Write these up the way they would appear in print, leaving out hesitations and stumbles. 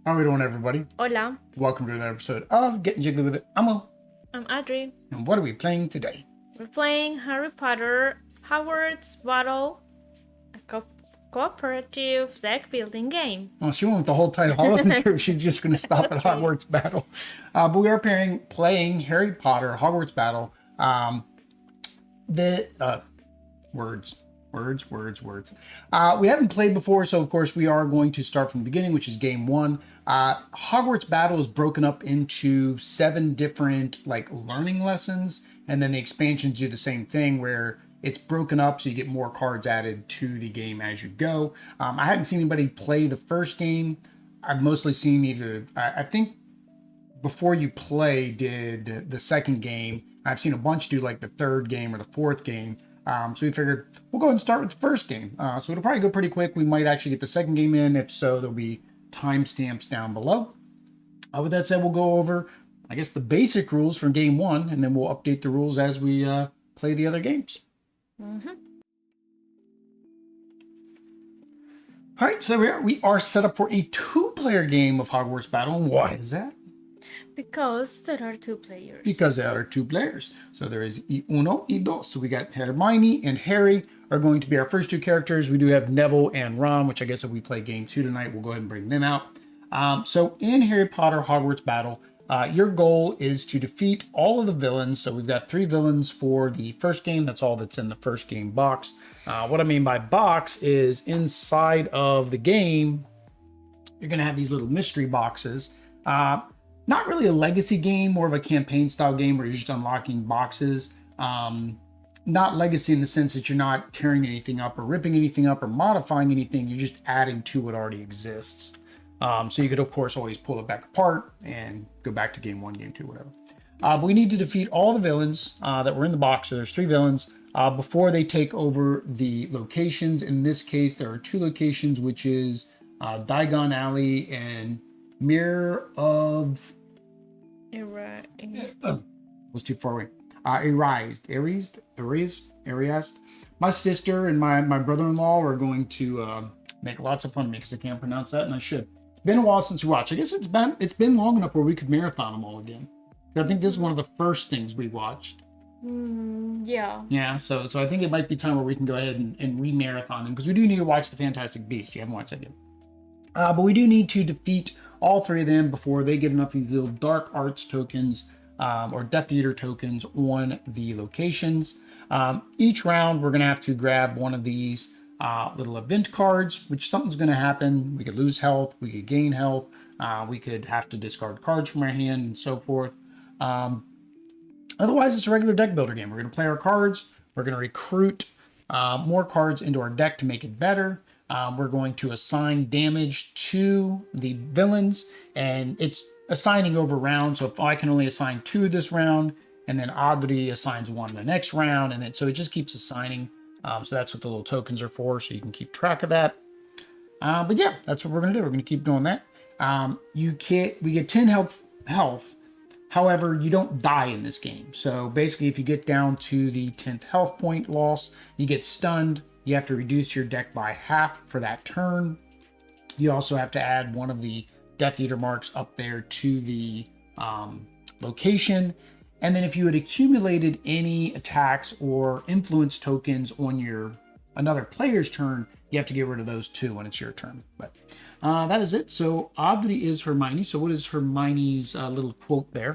How are we doing, everybody? Hola, Welcome to another episode of Getting Jiggly with It. I'm Will, I'm Adri. and what are we playing today? We're playing Harry Potter Hogwarts Battle, a cooperative deck building game. Well, she went with the whole title. I wasn't sure if she's just going to stop at Okay. Hogwarts Battle. But we are playing Harry Potter Hogwarts Battle. The words, words. We haven't played before, so of course we are going to start from the beginning, which is game one. Hogwarts Battle is broken up into 7 different learning lessons, and then the expansions do the same thing where it's broken up so you get more cards added to the game as you go. I hadn't seen anybody play the first game. I've mostly seen either, I think before you play did the second game. I've seen a bunch do like the third game or the fourth game. So we figured we'll go ahead and start with the first game. So it'll probably go pretty quick. We might actually get the second game in. If so, there'll be timestamps down below. With that said, we'll go over, I guess, the basic rules from game one, and then we'll update the rules as we play the other games. All right, so there we are. We are set up for a 2-player game of Hogwarts Battle. And why is that? Because there are 2 players. Because there are 2 players. So there is uno y dos. So we got Hermione and Harry are going to be our first 2 characters. We do have Neville and Ron, which I guess if we play game 2 tonight, we'll go ahead and bring them out. So in Harry Potter Hogwarts Battle, your goal is to defeat all of the villains. So we've got 3 villains for the first game. That's all that's in the first game box. What I mean by box is inside of the game, you're going to have these little mystery boxes. Not really a legacy game, more of a campaign style game where you're just unlocking boxes. Not legacy in the sense that you're not tearing anything up or ripping anything up or modifying anything. You're just adding to what already exists. So you could, of course, always pull it back apart and go back to game 1, game 2, whatever. But we need to defeat all the villains that were in the box. So there's 3 villains before they take over the locations. In this case, there are 2 locations, which is Diagon Alley and Mirror of... was too far away. Erased. My sister and my brother-in-law are going to make lots of fun of me because I can't pronounce that, and I should. It's been a while since we watched. I guess it's been long enough where we could marathon them all again. I think this is one of the first things we watched. Yeah. Yeah, so I think it might be time where we can go ahead and re-marathon them because we do need to watch the Fantastic Beasts. You haven't watched that yet. But we do need to defeat all 3 of them before they get enough of these little dark arts tokens or Death Eater tokens on the locations. Each round, we're going to have to grab one of these little event cards, which something's going to happen. We could lose health, we could gain health, we could have to discard cards from our hand and so forth. Otherwise, it's a regular deck builder game. We're going to play our cards. We're going to recruit more cards into our deck to make it better. We're going to assign damage to the villains, and it's assigning over rounds. So if I can only assign 2 this round, and then Audrey assigns 1 the next round, and then so it just keeps assigning. So that's what the little tokens are for, so you can keep track of that. But yeah, that's what we're going to do. We're going to keep doing that. We get 10 health. However, you don't die in this game. So basically, if you get down to the 10th health point loss, you get stunned. You have to reduce your deck by half for that turn. You also have to add one of the Death Eater marks up there to the location. And then if you had accumulated any attacks or influence tokens on another player's turn, you have to get rid of those too when it's your turn. But that is it. So Audrey is Hermione. So what is Hermione's little quote there?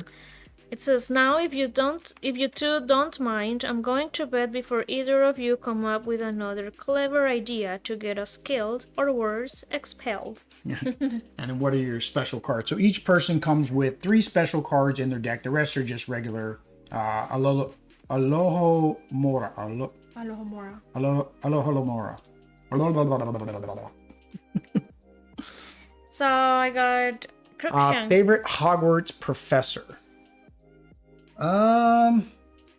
It says, now if you 2 don't mind, I'm going to bed before either of you come up with another clever idea to get us killed or worse, expelled. And then what are your special cards? So each person comes with 3 special cards in their deck. The rest are just regular Alohomora. So I got Crookshanks. Favorite Hogwarts professor.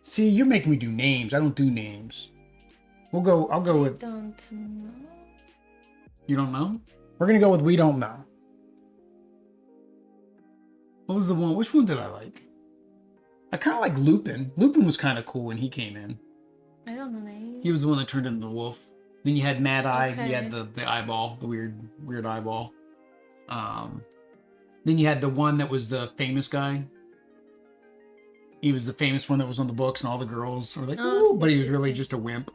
See, you're making me do names. I don't do names. I'll go with... Don't know. You don't know? We're gonna go with we don't know. What was the one? Which one did I like? I kind of like Lupin. Lupin was kind of cool when he came in. I don't know names. He was the one that turned into the wolf. Then you had Mad Eye. Okay. You had the eyeball, the weird eyeball. Then you had the one that was the famous guy. He was the famous one that was on the books, and all the girls were like, Oh, "Ooh," but he was really just a wimp,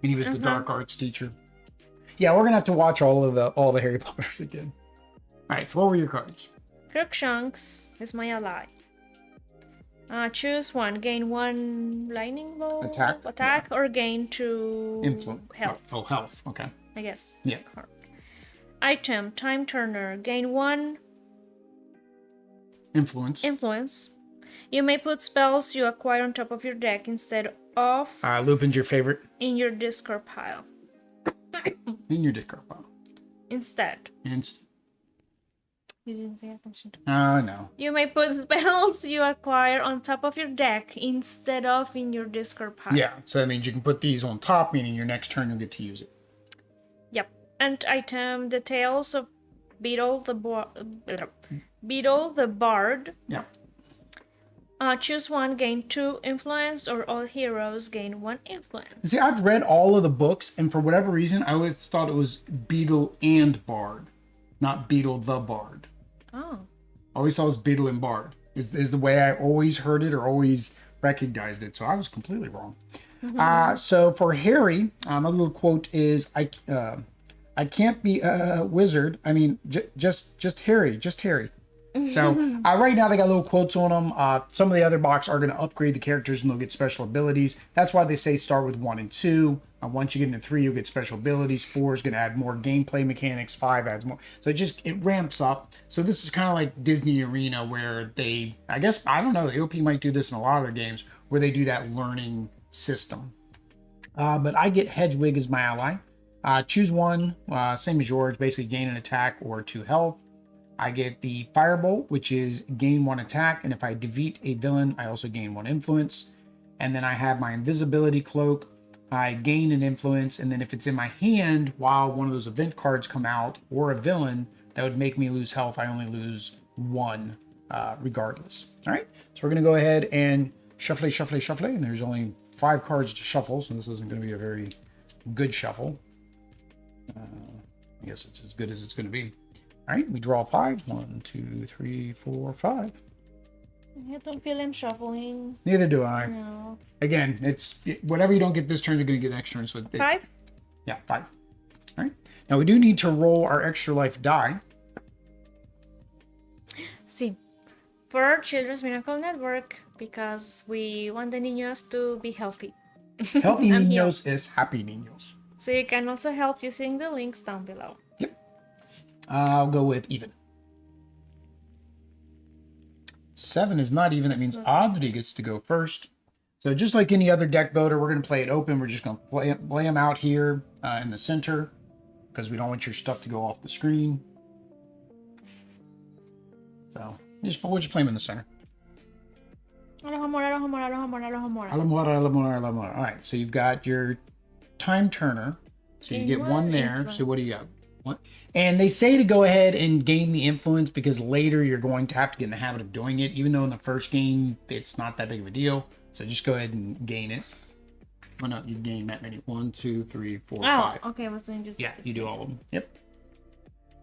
and he was the dark arts teacher. Yeah, we're gonna have to watch all the Harry Potters again. All right, so what were your cards? Crookshanks is my ally. Choose one. Gain 1 lightning bolt attack or gain 2 influence. health. Oh, health. Okay. I guess. Yeah. Item Time Turner. Gain 1 influence. You may put spells you acquire on top of your deck instead of Lupin's your favorite. in your discard pile. In your discard pile. Instead. You didn't pay attention to no. You may put spells you acquire on top of your deck instead of in your discard pile. Yeah, so that means you can put these on top, meaning your next turn you'll get to use it. Yep. And item Details of Beetle the Bard. Yeah. Choose one, gain 2 influence, or all heroes gain 1 influence. See, I've read all of the books, and for whatever reason, I always thought it was Beetle and Bard, not Beetle the Bard. Oh. I always thought it was Beetle and Bard. Is the way I always heard it or always recognized it. So I was completely wrong. So for Harry, my little quote is, I can't be a wizard. I mean, just Harry. So right now they got little quotes on them. Some of the other box are going to upgrade the characters and they'll get special abilities. That's why they say start with 1 and 2. Once you get into 3, you'll get special abilities. 4 is going to add more gameplay mechanics. 5 adds more. So it ramps up. So this is kind of like Disney Arena where I don't know, the OP might do this in a lot of their games where they do that learning system. But I get Hedwig as my ally. Choose one, same as yours, basically gain an attack or 2 health. I get the Firebolt, which is gain 1 attack, and if I defeat a villain, I also gain 1 influence. And then I have my Invisibility Cloak. I gain an influence, and then if it's in my hand while one of those event cards come out, or a villain, that would make me lose health. I only lose 1 regardless. All right, so we're going to go ahead and shuffle, and there's only 5 cards to shuffle, so this isn't going to be a very good shuffle. I guess it's as good as it's going to be. All right, we draw 5. 1, 2, 3, 4, 5. I don't feel him shuffling. Neither do I. No. Again, whatever you don't get this turn, you're going to get next turn. So 5? Yeah, 5. All right. Now we do need to roll our extra life die. See, for our Children's Miracle Network, because we want the niños to be healthy. Healthy niños is happy niños. So you can also help using the links down below. Yep. I'll go with even. 7 is not even. That means Audrey gets to go first. So just like any other deck builder, we're going to play it open. We're just going to play them out here in the center because we don't want your stuff to go off the screen. So we'll just play them in the center. All right, so you've got your Time Turner. So you get 1 there. So what do you got? 1. And they say to go ahead and gain the influence because later you're going to have to get in the habit of doing it. Even though in the first game, it's not that big of a deal. So just go ahead and gain it. Well, no, you gain that many. 1, 2, 3, 4, 5. Okay, I was doing just. Yeah, you do all of them. Yep.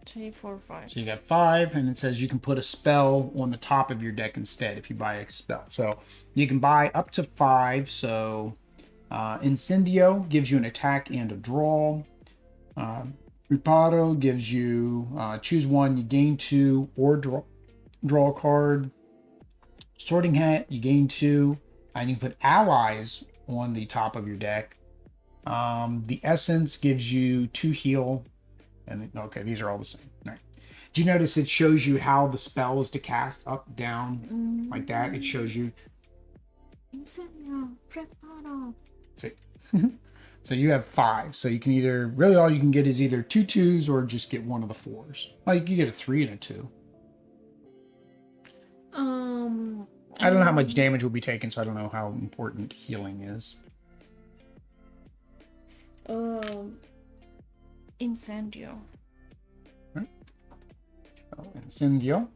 3, 4, 5. So you got 5, and it says you can put a spell on the top of your deck instead if you buy a spell. So you can buy up to 5. So Incendio gives you an attack and a draw. Reparo gives you choose 1, you gain 2, or draw a card. Sorting Hat, you gain 2, and you can put allies on the top of your deck. The Essence gives you 2 heal, and okay, these are all the same. All right. Do you notice it shows you how the spell is to cast up, down, like that? It shows you. See. So you have 5. So you can either, really all you can get is either 2 2s or just get 1 of the 4s. Like you get a 3 and a 2. I don't know how much damage will be taken, so I don't know how important healing is. Incendio. Right. So, Incendio.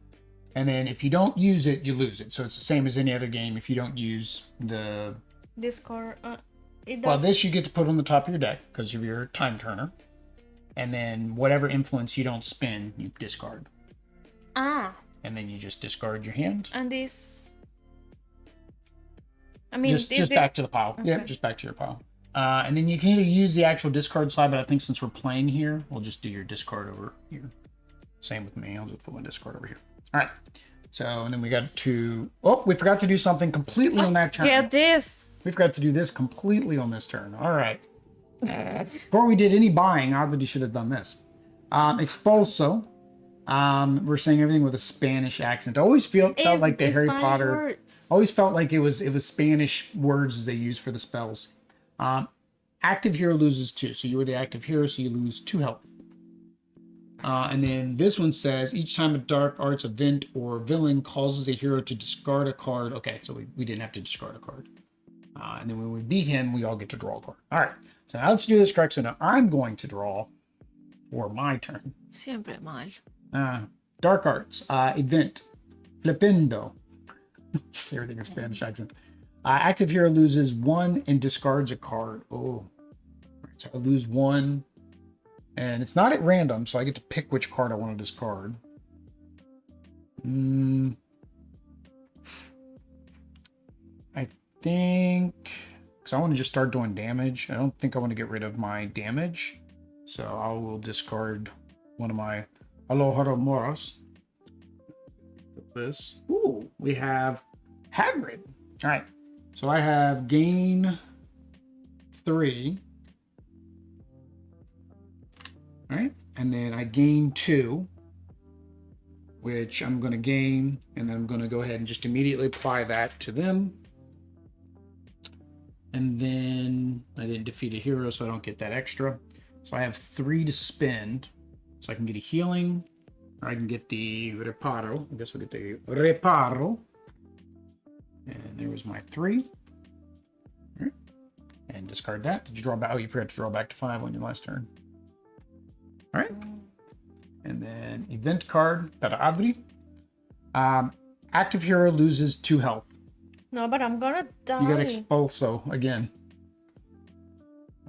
And then if you don't use it, you lose it. So it's the same as any other game. If you don't use the Discord, well, this you get to put on the top of your deck because of your Time Turner. And then whatever influence you don't spend, you discard. and then you just discard your hand. And this... I mean, just back to the pile. Okay. Yep, just back to your pile. And then you can either use the actual discard side, but I think since we're playing here, we'll just do your discard over here. Same with me. I'll just put my discard over here. All right. So, and then we got to... Oh, we forgot to do something completely on that turn. Get this! We forgot to do this completely on this turn. All right. Before we did any buying, I really should have done this. Expulso. We're saying everything with a Spanish accent. I always felt like the Harry Potter. Words. Always felt like it was Spanish words as they use for the spells. Active hero loses 2, so you were the active hero, so you lose 2 health. And then this one says each time a dark arts event or villain causes a hero to discard a card. Okay, so we didn't have to discard a card. And then when we beat him, we all get to draw a card. All right, so now let's do this correct. So now I'm going to draw for my turn. Siempre mal. Dark arts event flipendo. Say everything in Spanish accent. Active hero loses 1 and discards a card. Oh, right, so I lose 1, and it's not at random, so I get to pick which card I want to discard. I think because I want to just start doing damage. I don't think I want to get rid of my damage, so I will discard one of my Aloharomoras. This. Ooh, we have Hagrid. All right. So I have gain 3. All right. And then I gain 2, which I'm going to gain. And then I'm going to go ahead and just immediately apply that to them. And then I didn't defeat a hero, so I don't get that extra. So I have 3 to spend. So I can get a healing, or I can get the reparo. I guess we'll get the reparo. And there was my 3. Right. And discard that. Did you draw back? Oh, you forgot to draw back to 5 on your last turn. All right. And then event card, para abri. Active hero loses 2 health. No, but I'm gonna die. You got expulso again.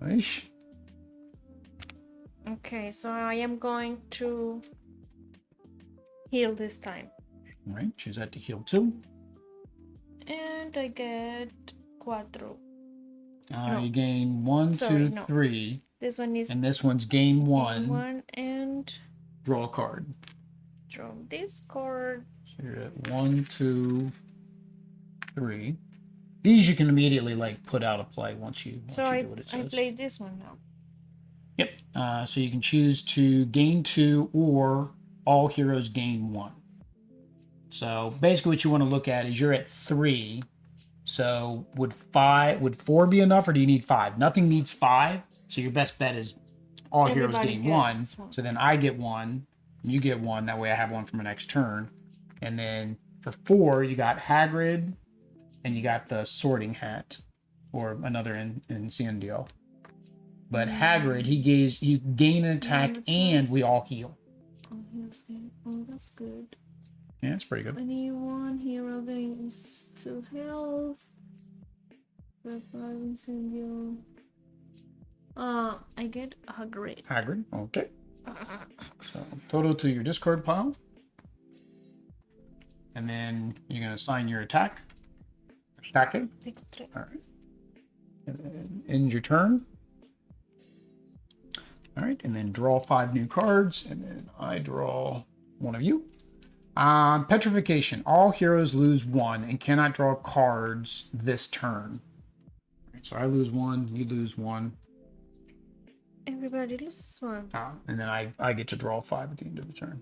Aish. Okay, so I am going to heal this time. All right, choose that to heal 2. And I get 4. You gain 1, 2, 3. This one is... And this one's gain 1. 1 and... Draw a card. Draw this card. So you're at 1, 2, 3. These you can immediately like put out of play once you do what it says. I played this one now. Yep. So you can choose to gain 2 or all heroes gain 1. So basically what you want to look at is you're at 3. So would 4 be enough, or do you need 5? Nothing needs 5. So your best bet is all heroes gain 1. So then I get 1, you get 1. That way I have 1 for my next turn. And then for 4, you got Hagrid, and you got the sorting hat, or another incendio. But Hagrid, he gain an attack, and we all heal. Oh, that's good. Yeah, it's pretty good. Any one hero gains 2 health. Incendio. I get Hagrid. Hagrid, okay. So total to your discard pile. And then you're going to assign your attack. Attack it. All right. And then end your turn. All right, and then draw 5 new cards, and then I draw one of you. Petrification. All heroes lose 1 and cannot draw cards this turn. All right, so I lose 1, you lose 1. Everybody loses 1. And then I get to draw 5 at the end of the turn.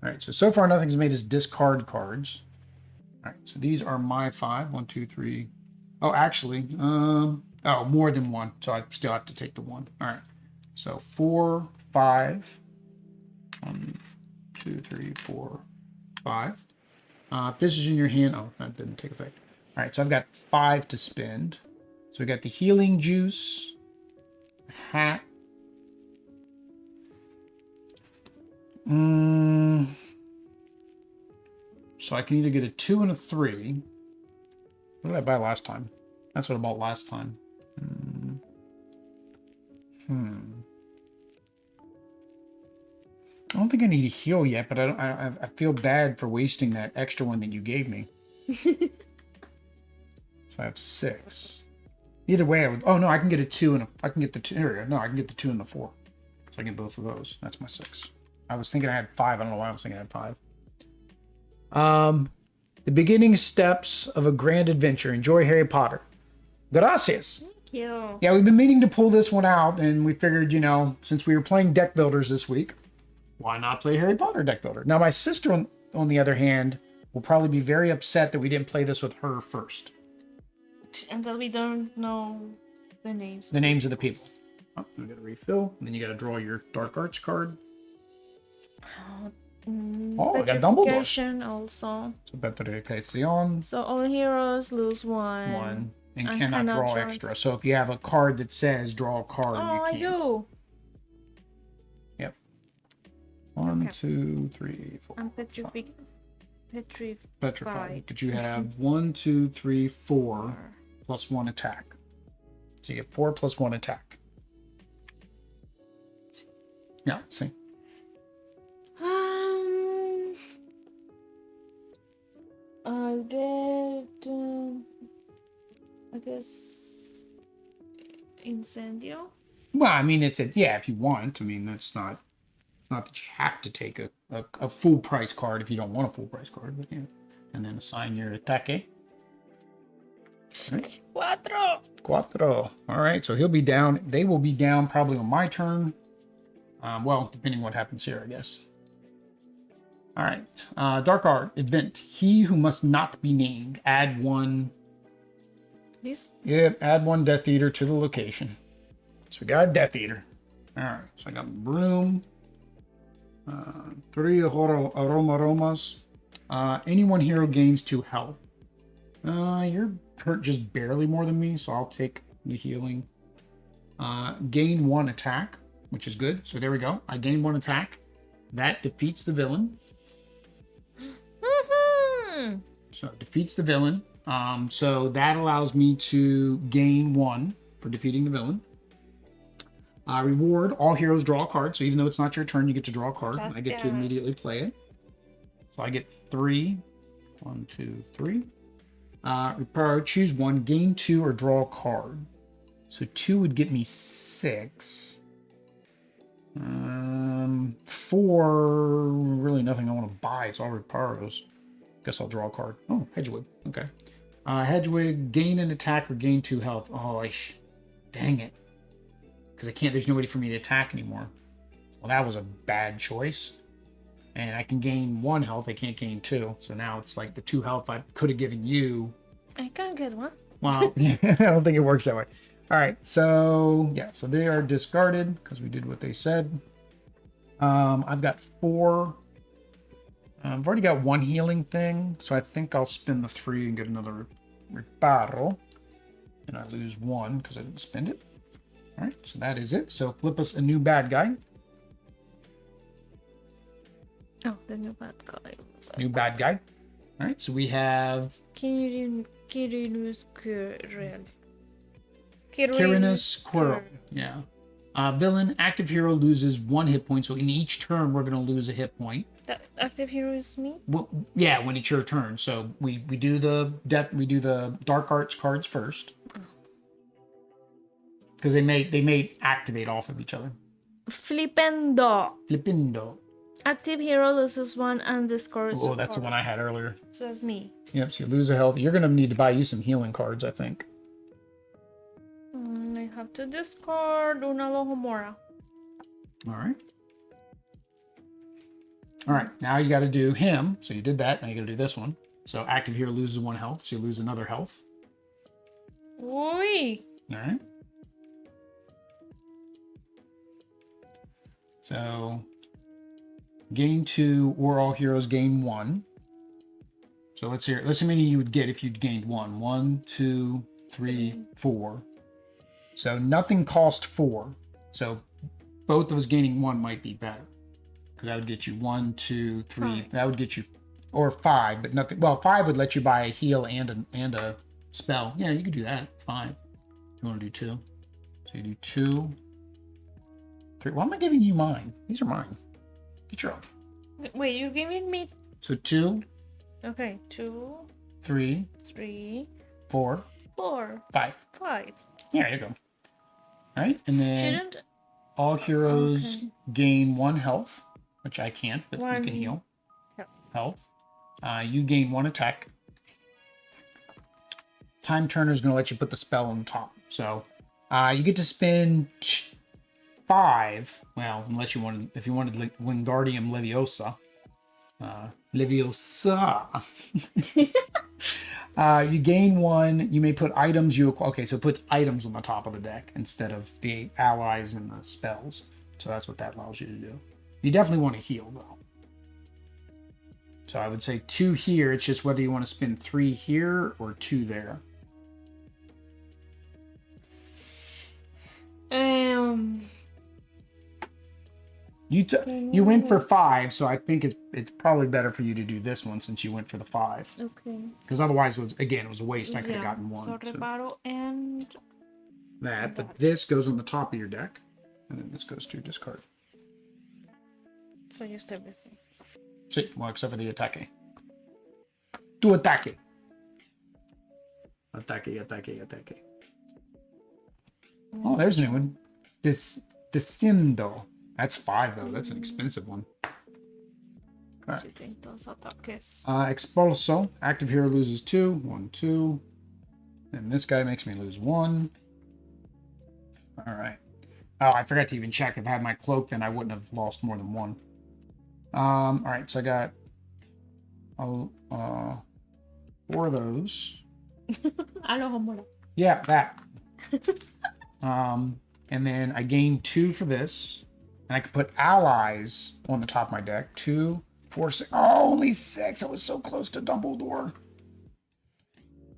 All right, so far nothing's made us discard cards. All right, so these are my 5. 1, 2, 3. Oh, actually, more than 1, so I still have to take the 1. All right. So 4, 5, 1, 2, 3, 4, 5. If this is in your hand, oh, that didn't take effect. All right, so I've got 5 to spend. So we got the healing juice, hat. So I can either get a 2 and a 3. What did I buy last time? That's what I bought last time. Oh, don't think I need to heal yet, but I feel bad for wasting that extra one that you gave me. So I have 6. Either way, I would. Oh no, I can get a 2 and I can get the 2. There we go. No, I can get the 2 and the 4. So I get both of those. That's my 6. I was thinking I had 5. I don't know why I was thinking I had 5. The beginning steps of a grand adventure. Enjoy Harry Potter. Gracias. Thank you. Yeah, we've been meaning to pull this one out, and we figured, since we were playing deck builders this week, why not play Harry Potter deck builder? Now, my sister, on the other hand, will probably be very upset that we didn't play this with her first. Until we don't know the names. The names of the people. Oh, we got to refill, and then you got to draw your Dark Arts card. Oh, I got Dumbledore. Petrification also. So Petrification. So all heroes lose 1. 1. And cannot draw extra. So if you have a card that says draw a card, you I can. do. Yep. 1, Okay. 2, 3, 4. I'm Petrified. But you have 1, 2, 3, 4 plus 1 attack. So you get 4 plus 1 attack. Yeah, see. I'll get, I guess, Incendio. Well, I mean, if you want. I mean, it's not that you have to take a full price card if you don't want a full price card, but yeah. And then assign your ataque. Right. 4. All right, so he'll be down. They will be down probably on my turn. Well, depending what happens here, I guess. All right. Dark Art event. He who must not be named. Add 1. This? Yep, add 1 Death Eater to the location. So we got a Death Eater. All right, so I got Broom. 3 Aromas. Any one hero gains 2 health. You're hurt just barely more than me, so I'll take the healing. Gain 1 attack, which is good. So there we go. I gain 1 attack. That defeats the villain. Mm-hmm. So it defeats the villain. So that allows me to gain 1 for defeating the villain. Reward, all heroes draw a card. So even though it's not your turn, you get to draw a card. And I get to immediately play it. So I get 3. 1, 2, 3. Repair, choose 1, gain 2, or draw a card. So 2 would get me 6. 4, really nothing I want to buy. It's all repairs. Guess I'll draw a card. Oh, Hedgewig. Okay. Hedgewig, gain an attack or gain 2 health. Oh, dang it. Because I can't, there's nobody for me to attack anymore. Well, that was a bad choice. And I can gain 1 health. I can't gain 2. So now it's like the 2 health I could have given you. I can't get 1. Well, I don't think it works that way. All right. So, yeah. So they are discarded because we did what they said. I've got 4. I've already got 1 healing thing. So I think I'll spend the 3 and get another reparo. And I lose 1 because I didn't spend it. All right. So that is it. So flip us a new bad guy. Oh, the new bad guy. New bad guy. All right, so we have Kirinus Squirrel. Yeah. Villain, active hero loses 1 hit point. So in each turn, we're going to lose a hit point. The active hero is me? Well, yeah, when it's your turn. So we do the Dark Arts cards first. Because they may activate off of each other. Flippendo. Active hero loses 1 and discards. Oh, that's the one I had earlier. So that's me. Yep, so you lose a health. You're going to need to buy you some healing cards, I think. I have to discard una Lohomora. All right. All right, now you got to do him. So you did that. Now you got to do this one. So active hero loses 1 health. So you lose another health. Oi. All right. So gain 2 or all heroes gain 1. So let's see how many you would get if you'd gained 1. 1, 2, 3, 4. So nothing cost 4. So both of us gaining 1 might be better. Because that would get you 1, 2, 3. 5. That would get you, or 5, but nothing. Well, 5 would let you buy a heal and a spell. Yeah, you could do that. 5. You want to do 2. So you do 2, 3. Why am I giving you mine? These are mine. Get your own. Wait, you're giving me. So 2, Okay, 2, 3, 3, 4, 4, 5. 5. There you go. All right, and then Shouldn't. all heroes Okay. gain 1 health, which I can't, but you One can heal. health. Health. You gain 1 attack. Time Turner is going to let you put the spell on top. So you get to spend 5. Well, unless you wanted, if you wanted Wingardium Leviosa. Leviosa. You gain 1. You may put items you acquire. Okay, so it puts items on the top of the deck instead of the allies and the spells. So that's what that allows you to do. You definitely want to heal, though. So I would say 2 here. It's just whether you want to spend 3 here or 2 there. You went for 5, so I think it's probably better for you to do this one since you went for the 5. Okay. Because otherwise, it was a waste. I could have gotten 1. So reparo and that, but this goes on the top of your deck, and then this goes to discard. so just everything. Sí, well, except for the ataque. Tu ataque. Ataque. Oh, there's a new one. Desciendo. That's 5 though. That's an expensive one. Right. Expulso. Active hero loses 2. 1, 2. And this guy makes me lose 1. All right. Oh, I forgot to even check. If I had my cloak, then I wouldn't have lost more than 1. All right. So I got 4 of those. Yeah, that. And then I gain 2 for this. And I can put allies on the top of my deck. 2, 4, 6. Oh, only 6. I was so close to Dumbledore.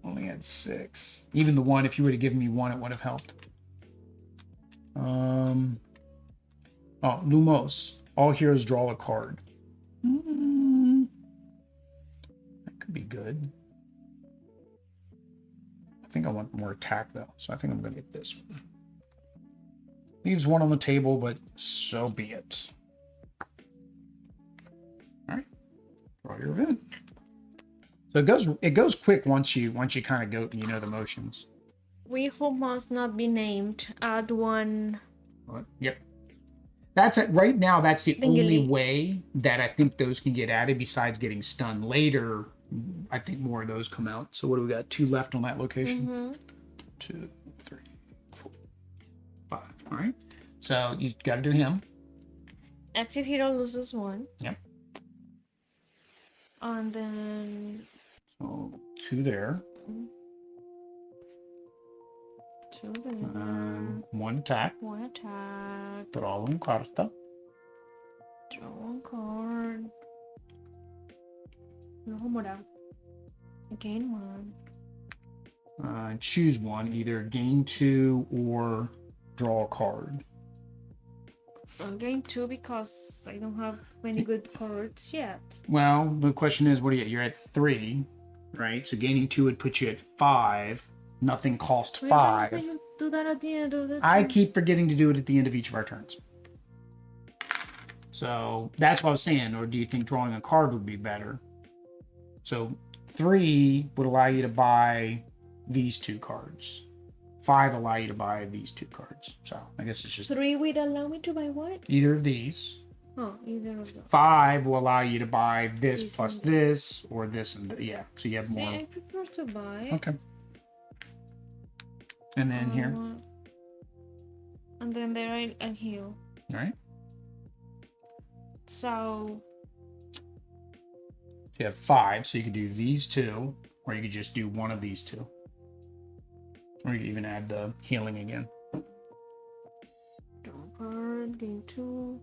Only had 6. Even the 1, if you would have given me 1, it would have helped. Oh, Lumos. All heroes draw a card. That could be good. I think I want more attack, though. So I think I'm going to get this one. Leaves 1 on the table, but so be it. All right, draw your event. So it goes quick once you kind of go, you know, the motions. We who must not be named add 1. Yep. That's it. Right now, that's the only Thingy. way that I think those can get added. Besides getting stunned later, I think more of those come out. So what do we got? 2 left on that location. 2, 3, 4, 5. All right. So you got to do him. Active hero loses 1. Yep. And then So 2 there. 2 there. 1 attack. 1 attack. Draw 1 carta. Draw 1 card. No more. Gain 1. Choose 1. Either gain 2 or draw a card. I'm gain 2 because I don't have many good cards yet. Well, the question is, what are you? You're at 3, right? So gaining 2 would put you at 5. Nothing cost 5. You do that at the end of the I turn. keep forgetting to do it at the end of each of our turns. So that's what I was saying. Or do you think drawing a card would be better? So 3 would allow you to buy these 2 cards. 5 allow you to buy these 2 cards. So I guess it's just 3 would allow me to buy what? either of these. Oh, either of them. 5 will allow you to buy this This plus and this, or this and yeah. So you have See, more. I prefer to buy. Okay. And then here. And then there I heal. All right. So You have 5, so you could do these 2, or you could just do one of these 2. Or you could even add the healing again. draw card, gain 2.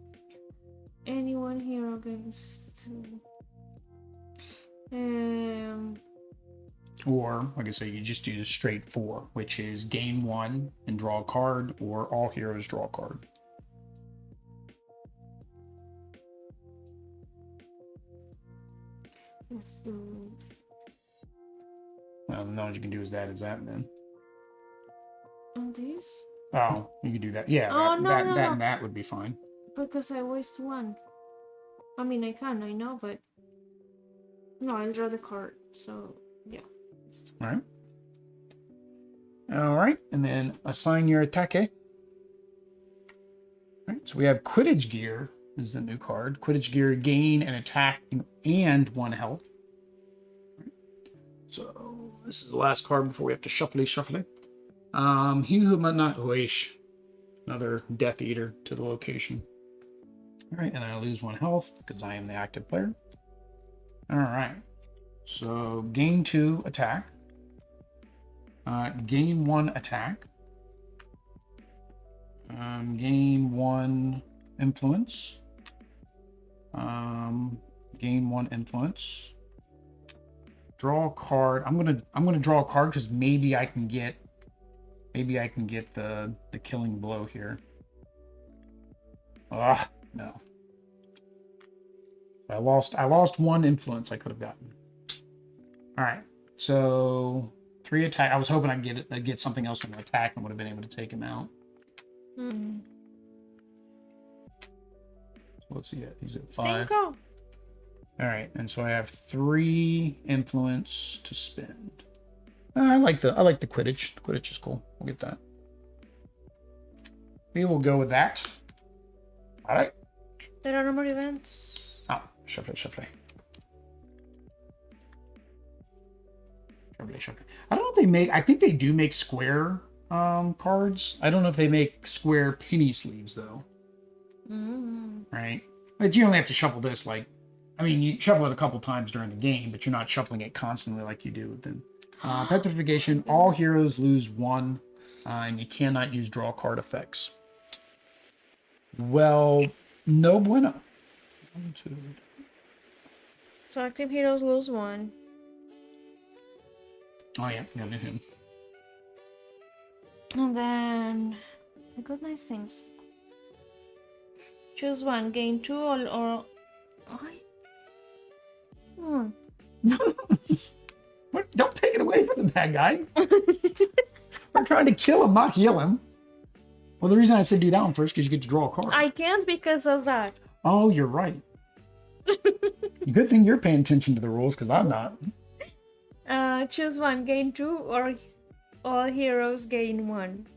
Anyone hero gains 2. Or, like I say, you just do the straight 4, which is gain 1 and draw a card, or all heroes draw a card. Let's do. Well, the knowledge you can do is that then. On this? Oh, you could do that. Yeah, Oh, that, no, that, no, that, no. that would be fine. Because I waste 1. I mean, I can, I know, but no, I'll draw the card. So yeah. All right. All right, and then assign your attack. All right, so we have Quidditch Gear is the new card. Quidditch Gear, gain an attack and 1 health. So this is the last card before we have to shuffle it. He who might not wish. Another Death Eater to the location. All right, and then I lose 1 health because I am the active player. All right, so gain 2 attack. Gain 1 attack. Gain 1 influence. Gain 1 influence. Draw a card. I'm gonna draw a card because maybe I can get the killing blow here. Ah, no. I lost 1 influence I could have gotten. All right, so 3 attack. I was hoping I'd get something else from the attack and would have been able to take him out. So what's he at? He's at 5. 5. All right, and so I have 3 influence to spend. I like the Quidditch. Quidditch is cool. We'll get that. We will go with that. All right. There are no more events. Ah, shuffle. I don't know if they make. I think they do make square cards. I don't know if they make square penny sleeves though. Right, but you only have to shuffle this like. I mean, you shuffle it a couple times during the game, but you're not shuffling it constantly like you do with them. Petrification. All heroes lose 1, and you cannot use draw card effects. Well, no bueno. 1, 2. So active heroes lose 1. Oh yeah, got him. And then I got nice things. Choose 1, gain 2 or What? Don't take it away from the bad guy. We're trying to kill him, not heal him. Well, the reason I said do that one first because you get to draw a card. I can't because of that. Oh, you're right. Good thing you're paying attention to the rules because I'm not. Choose 1, gain 2, or all heroes gain 1.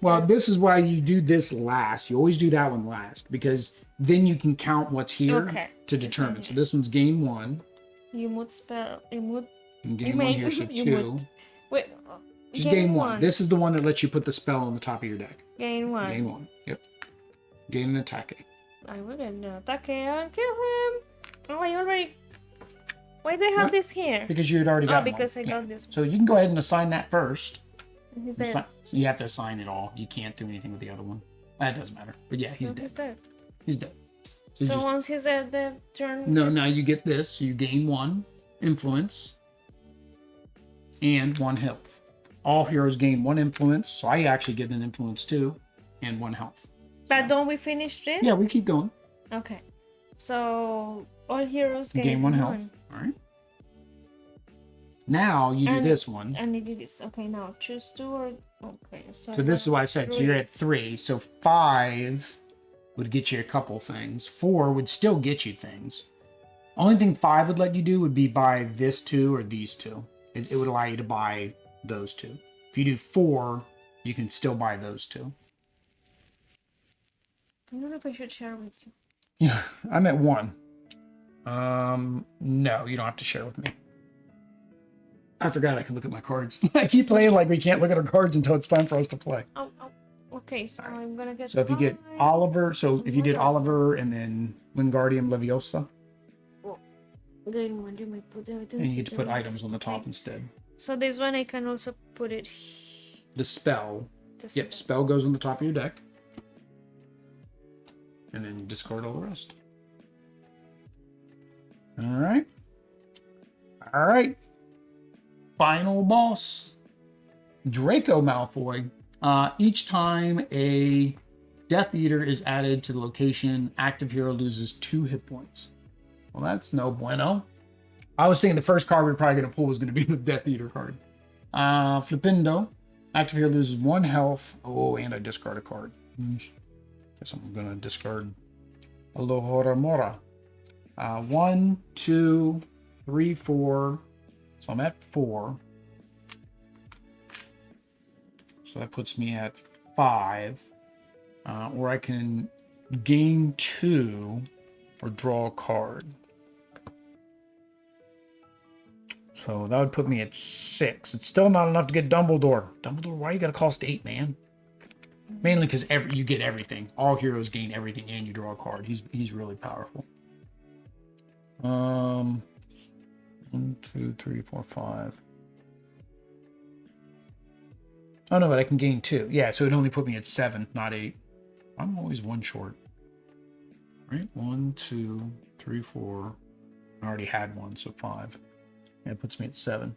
Well, this is why you do this last. You always do that one last because then you can count what's here to determine. So this one's gain 1. You mood spell. And gain 1 here, so 2. Wait. Just gain 1. This is the one that lets you put the spell on the top of your deck. Gain 1. Gain 1. Yep. Gain an attack. I will get an attack and kill him. Oh, I already. Why do I have this here? Because you had already got one. Because I got this. So you can go ahead and assign that first. He's dead. You have to assign it all. You can't do anything with the other one. That doesn't matter. But yeah, he's dead. He's dead. He's dead. So once he's dead, the turn. No, now you get this. So you gain 1 influence and 1 health. All heroes gain 1 influence. So I actually get an influence too and 1 health. But don't we finish this? Yeah, we keep going. Okay. So all heroes gain 1 health. All right. Now you do this one. And you do this. Okay, now choose 2 or okay. So this is what I said. 3. So you're at 3. So 5 would get you a couple things. 4 would still get you things. Only thing 5 would let you do would be buy this 2 or these 2. It would allow you to buy those 2. If you do 4, you can still buy those 2. I don't know if I should share with you. Yeah, I'm at 1. No, you don't have to share with me. I forgot I can look at my cards. I keep playing like we can't look at our cards until it's time for us to play. Oh. Okay, so right. I'm gonna get. So if you get Oliver, if you did Oliver and then Wingardium Leviosa, and you get to put items on the top instead. So this one I can also put it. The spell. Yep, spell goes on the top of your deck, and then you discard all the rest. All right. Final boss, Draco Malfoy. Each time a Death Eater is added to the location, active hero loses 2 hit points. Well, that's no bueno. I was thinking the first card we're probably going to pull was going to be the Death Eater card. Flippendo, active hero loses 1 health. Oh, and I discard a card. Guess I'm going to discard Alohomora. 1, 2, 3, 4. So I'm at 4. So that puts me at 5. Or I can gain 2 or draw a card. So that would put me at 6. It's still not enough to get Dumbledore. Dumbledore, why you gotta cost 8, man? Mainly because you get everything. All heroes gain everything and you draw a card. He's really powerful. 1, 2, 3, 4, 5. Oh no, but I can gain 2. Yeah, so it only put me at 7, not 8. I'm always 1 short. Right? 1, 2, 3, 4. I already had 1, so 5. Yeah, it puts me at 7.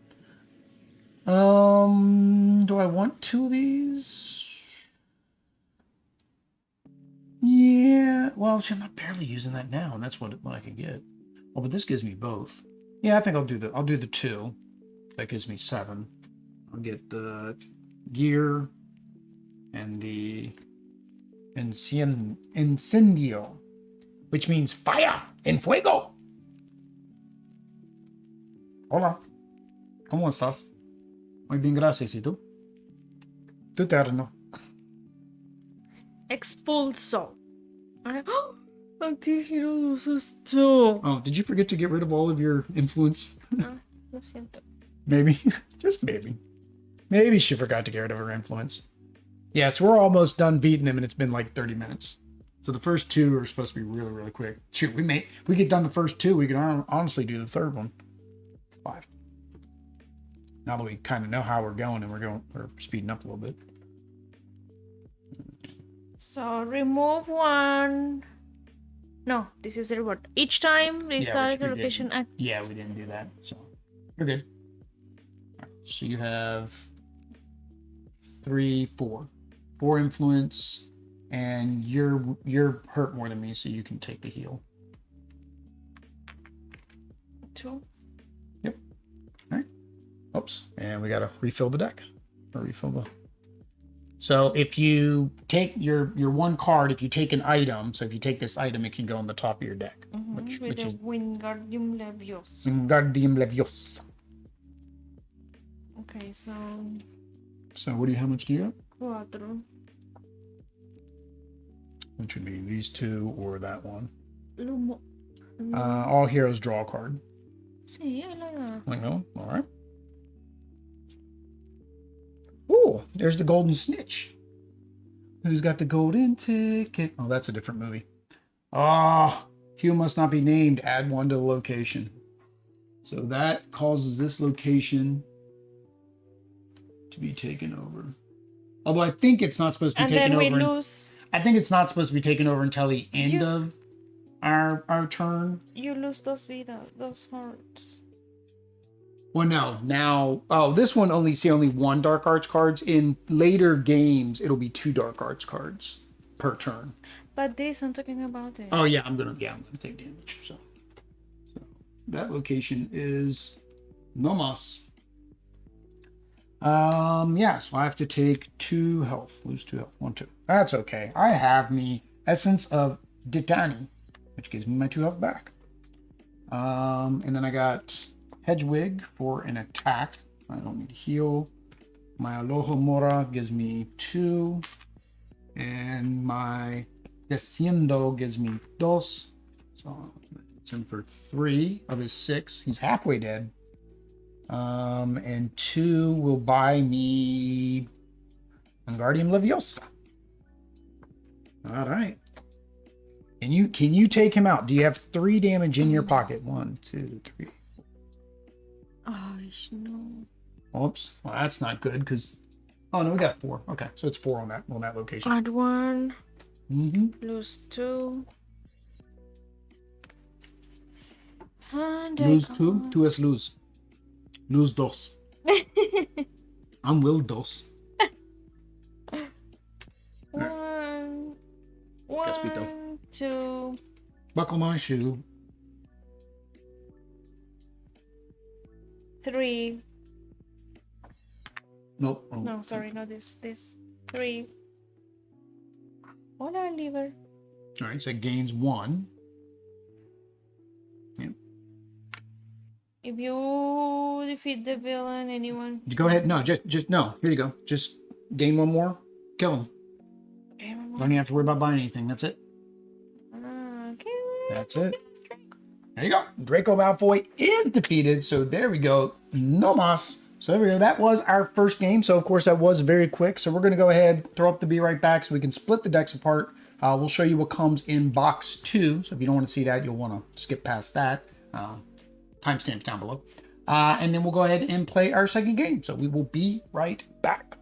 Do I want 2 of these? Yeah. Well, I'm not barely using that now, and that's what I can get. Oh, but this gives me both. Yeah, I think I'll do the 2. That gives me 7. I'll get the gear and the incendio, which means fire en fuego. Hola. ¿Cómo estás? Muy bien, gracias. ¿Y tú? Tu terno. Expulso. Anti-hero loses 2. Oh, did you forget to get rid of all of your influence? Lo siento. Maybe. Just maybe. Maybe she forgot to get rid of her influence. Yeah, so we're almost done beating them, and it's been like 30 minutes. So the first 2 are supposed to be really, really quick. Shoot, if we get done the first 2, we can honestly do the third one. 5. Now that we kind of know how we're going, and we're speeding up a little bit. So remove 1. No, this is the reward. Each time restart the location. Yeah, we didn't do that, so you're good. All right, so you have 3, 4 influence, and you're hurt more than me, so you can take the heal. 2. Yep. All right. Oops, and we gotta refill the deck or refill the. So if you take your 1 card, if you take an item, so if you take this item, it can go on the top of your deck, which is Wingardium Leviosa. Wingardium Leviosa. Okay, so How much do you have? 4. Which would be these 2 or that one. Lumo. All heroes draw a card. Sí, I like that. Like that one? All right. Ooh, there's the golden snitch. Who's got the golden ticket? Oh, that's a different movie. Ah, Hugh must not be named. Add 1 to the location. So that causes this location to be taken over. Although I think it's not supposed to be taken over. And then we lose. I think it's not supposed to be taken over until the end of our turn. You lose those hearts. Well, no. Now, this one only 1 Dark Arts cards. In later games, it'll be 2 Dark Arts cards per turn. But this, I'm talking about it. Oh yeah, I'm gonna take damage. So that location is no mas. Yeah, so I have to take 2 health. Lose 2 health. 1, 2. That's okay. I have me Essence of Ditani, which gives me my 2 health back. And then I got Hedgewig for an attack. I don't need to heal. My Alohomora gives me 2. And my Desciendo gives me 2. So it's in for 3 of his 6. He's halfway dead. And 2 will buy me Wingardium Leviosa. All right. Can you take him out? Do you have 3 damage in your pocket? 1, 2, 3. Oh, no. Oops. Well, that's not good because. Oh no, we got 4. Okay, so it's 4 on that location. Add 1. Mm-hmm. Lose 2. And Lose 2. 2 es lose. Lose 2. I'm will 2. 1, Caspito. 2. Buckle my shoe. 3. Nope. Oh. No, sorry, not this. 3. Hola, liver. All right, so it gains 1. Yeah. If you defeat the villain, anyone. Go ahead. No, just no. Here you go. Just gain 1 more. Kill him. Don't even have to worry about buying anything. That's it. Okay. That's it. There you go. Draco Malfoy is defeated. So there we go. No mas. So there we go. That was our first game. So of course that was very quick. So we're going to go ahead, throw up the Be Right Back so we can split the decks apart. We'll show you what comes in box 2. So if you don't want to see that, you'll want to skip past that. Timestamps down below. And then we'll go ahead and play our second game. So we will be right back.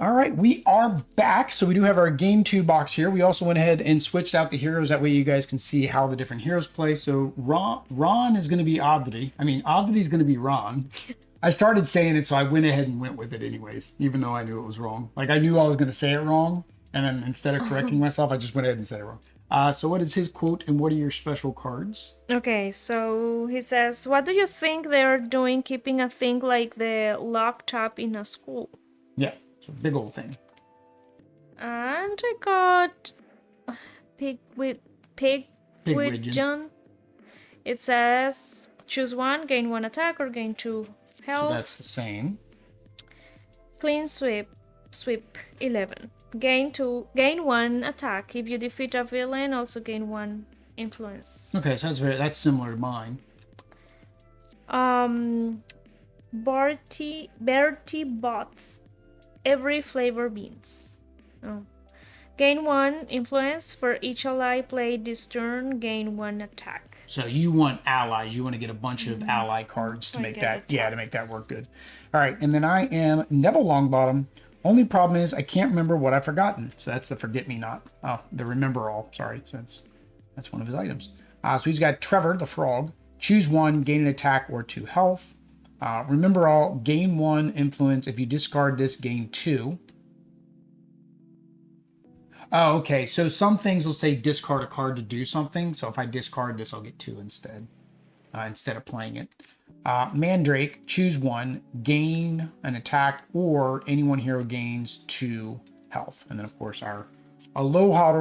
All right, we are back. So we do have our game 2 box here. We also went ahead and switched out the heroes. That way you guys can see how the different heroes play. So Ron is going to be Obdity. I mean, Obdity is going to be Ron. I started saying it, so I went ahead and went with it anyways, even though I knew it was wrong. Like I knew I was going to say it wrong. And then instead of correcting myself, I just went ahead and said it wrong. So what is his quote and what are your special cards? Okay, so he says, what do you think they're doing keeping a thing like the locked up in a school? Yeah, it's a big old thing. And I got Pigwidgeon. It says choose one, gain 1 attack or gain 2 health. So that's the same. Clean sweep 11. Gain 1 attack. If you defeat a villain, also gain 1 influence. Okay, so that's similar to mine. Bertie bots every flavor beans. Oh. Gain 1 influence for each ally played this turn. Gain 1 attack. So you want allies. You want to get a bunch of ally cards to make that, to make that work good. All right, and then I am Neville Longbottom. Only problem is I can't remember what I've forgotten. So that's the Forget Me Not. Oh, the Remember All. Sorry, so that's one of his items. So he's got Trevor the Frog. Choose one, gain an attack or 2 health. Remember All, gain 1 influence. If you discard this, gain 2. Oh, okay. So some things will say discard a card to do something. So if I discard this, I'll get 2 instead of playing it. Mandrake, choose one, gain an attack, or any one hero gains 2 health. And then, of course, our aloha. I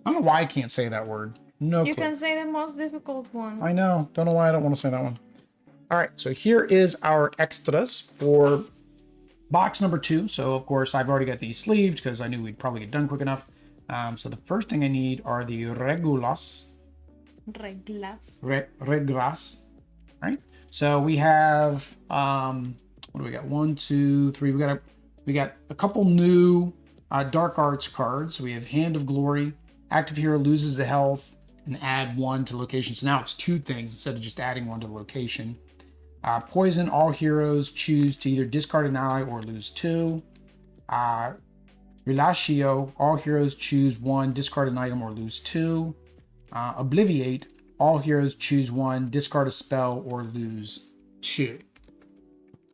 don't know why I can't say that word. No You clue. can say the most difficult one. I know. Don't know why I don't want to say that one. All right. So here is our extras for box number 2. So, of course, I've already got these sleeved because I knew we'd probably get done quick enough. So the first thing I need are the regulas. Reglas. Right. So we have, what do we got? 1, 2, 3. We got a couple new dark arts cards. We have Hand of Glory. Active hero loses the health and add 1 to location. So now it's 2 things instead of just adding 1 to the location. Poison, all heroes choose to either discard an ally or lose 2. Relatio, all heroes choose 1, discard an item or lose 2. Obliviate, all heroes choose 1, discard a spell or lose 2.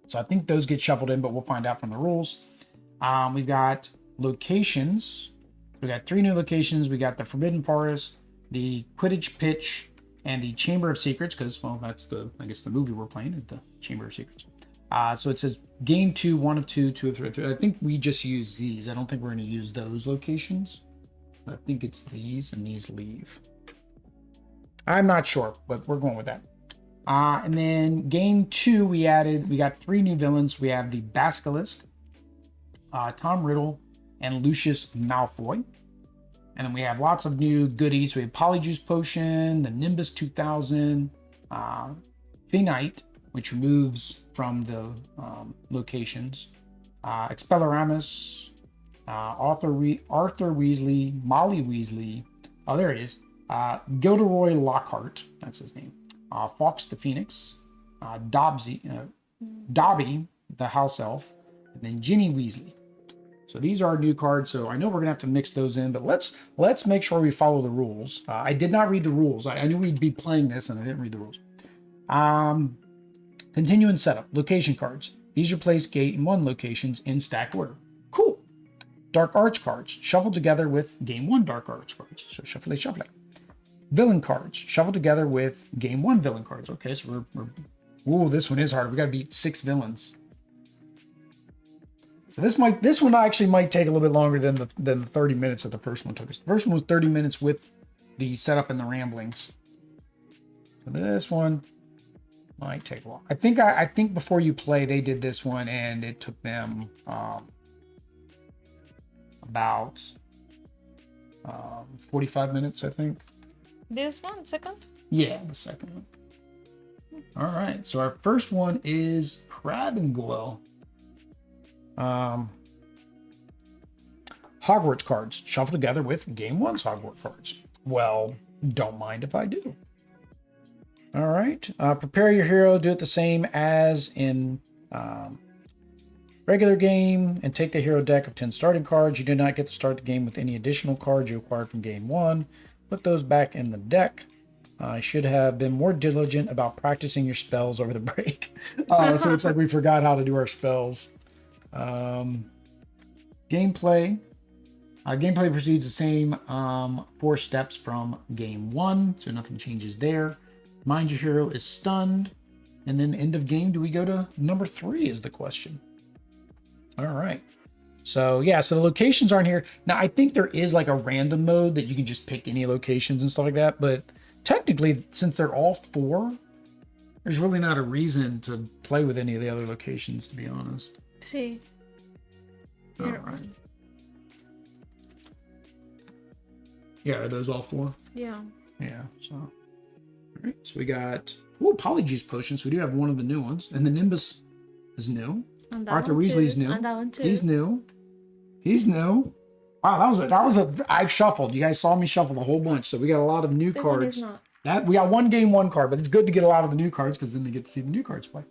So I think those get shuffled in, but we'll find out from the rules. We've got locations. We got 3 new locations. We got the Forbidden Forest, the Quidditch Pitch, and the Chamber of Secrets, because, well, that's I guess the movie we're playing is the Chamber of Secrets. So it says game 2, 1 of 2, 2 of 3. I think we just use these. I don't think we're going to use those locations. I think it's these, and these leave. I'm not sure, but we're going with that. And then game 2, we got 3 new villains. We have the Basilisk, Tom Riddle, and Lucius Malfoy. And then we have lots of new goodies. We have Polyjuice Potion, the Nimbus 2000, Finite, which removes from the locations, Expelliarmus, Arthur Weasley, Molly Weasley. Oh, there it is. Gilderoy Lockhart, that's his name. Fawkes the Phoenix, Dobby, the House Elf, and then Ginny Weasley. So these are new cards. So I know we're gonna have to mix those in, but let's make sure we follow the rules. I did not read the rules. I knew we'd be playing this, and I didn't read the rules. Continue and setup. Location cards. These are placed gate in 1 locations in stacked order. Cool. Dark Arts cards. Shuffle together with game 1 Dark Arts cards. So shuffle. Villain cards. Shuffle together with game 1 villain cards. Okay, so ooh, this one is hard. We got to beat 6 villains. So this one actually might take a little bit longer than the 30 minutes that the first one took us. The first one was 30 minutes with the setup and the ramblings. So this one might take a while. I think before you play, they did this one, and it took them about 45 minutes, I think. This one, second? Yeah, the second one. All right, so our first one is Crab and Goyle. Hogwarts cards. Shuffle together with game 1's Hogwarts cards. Well, don't mind if I do. All right. Prepare your hero. Do it the same as in regular game, and take the hero deck of 10 starting cards. You do not get to start the game with any additional cards you acquired from game 1. Put those back in the deck. I should have been more diligent about practicing your spells over the break. So it's like we forgot how to do our spells. Gameplay. Gameplay proceeds the same 4 steps from game 1, so nothing changes there. Mind your hero is stunned. And then end of game, do we go to number 3 is the question. All right. So yeah, so the locations aren't here. Now I think there is like a random mode that you can just pick any locations and stuff like that. But technically, since they're all 4, there's really not a reason to play with any of the other locations, to be honest. See. All right. Yeah, are those all 4? Yeah. Yeah, so. All right, so we got, Polyjuice Potion. So we do have one of the new ones. And the Nimbus is new. Arthur Weasley's new. And that one too. He's new. Wow, that was I've shuffled. You guys saw me shuffle a whole bunch. So we got a lot of new This cards. one is not. We got one game, 1 card, but it's good to get a lot of the new cards because then they get to see the new cards play.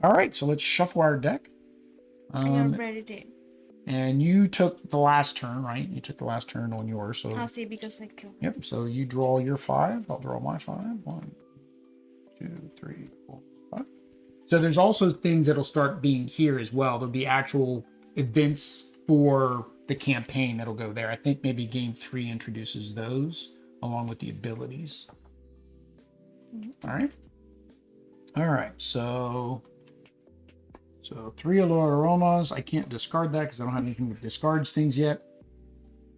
All right, so let's shuffle our deck. I am ready to. And you took the last turn, right? You took the last turn on yours. So I'll see because I killed. Yep. So you draw your 5. I'll draw my 5. 1, 2, 3, 4, 5. So there's also things that'll start being here as well. There'll be actual events for the campaign that'll go there. I think maybe game 3 introduces those along with the abilities. All right. So So 3 Aloha Aromas. I can't discard that because I don't have anything that discards things yet.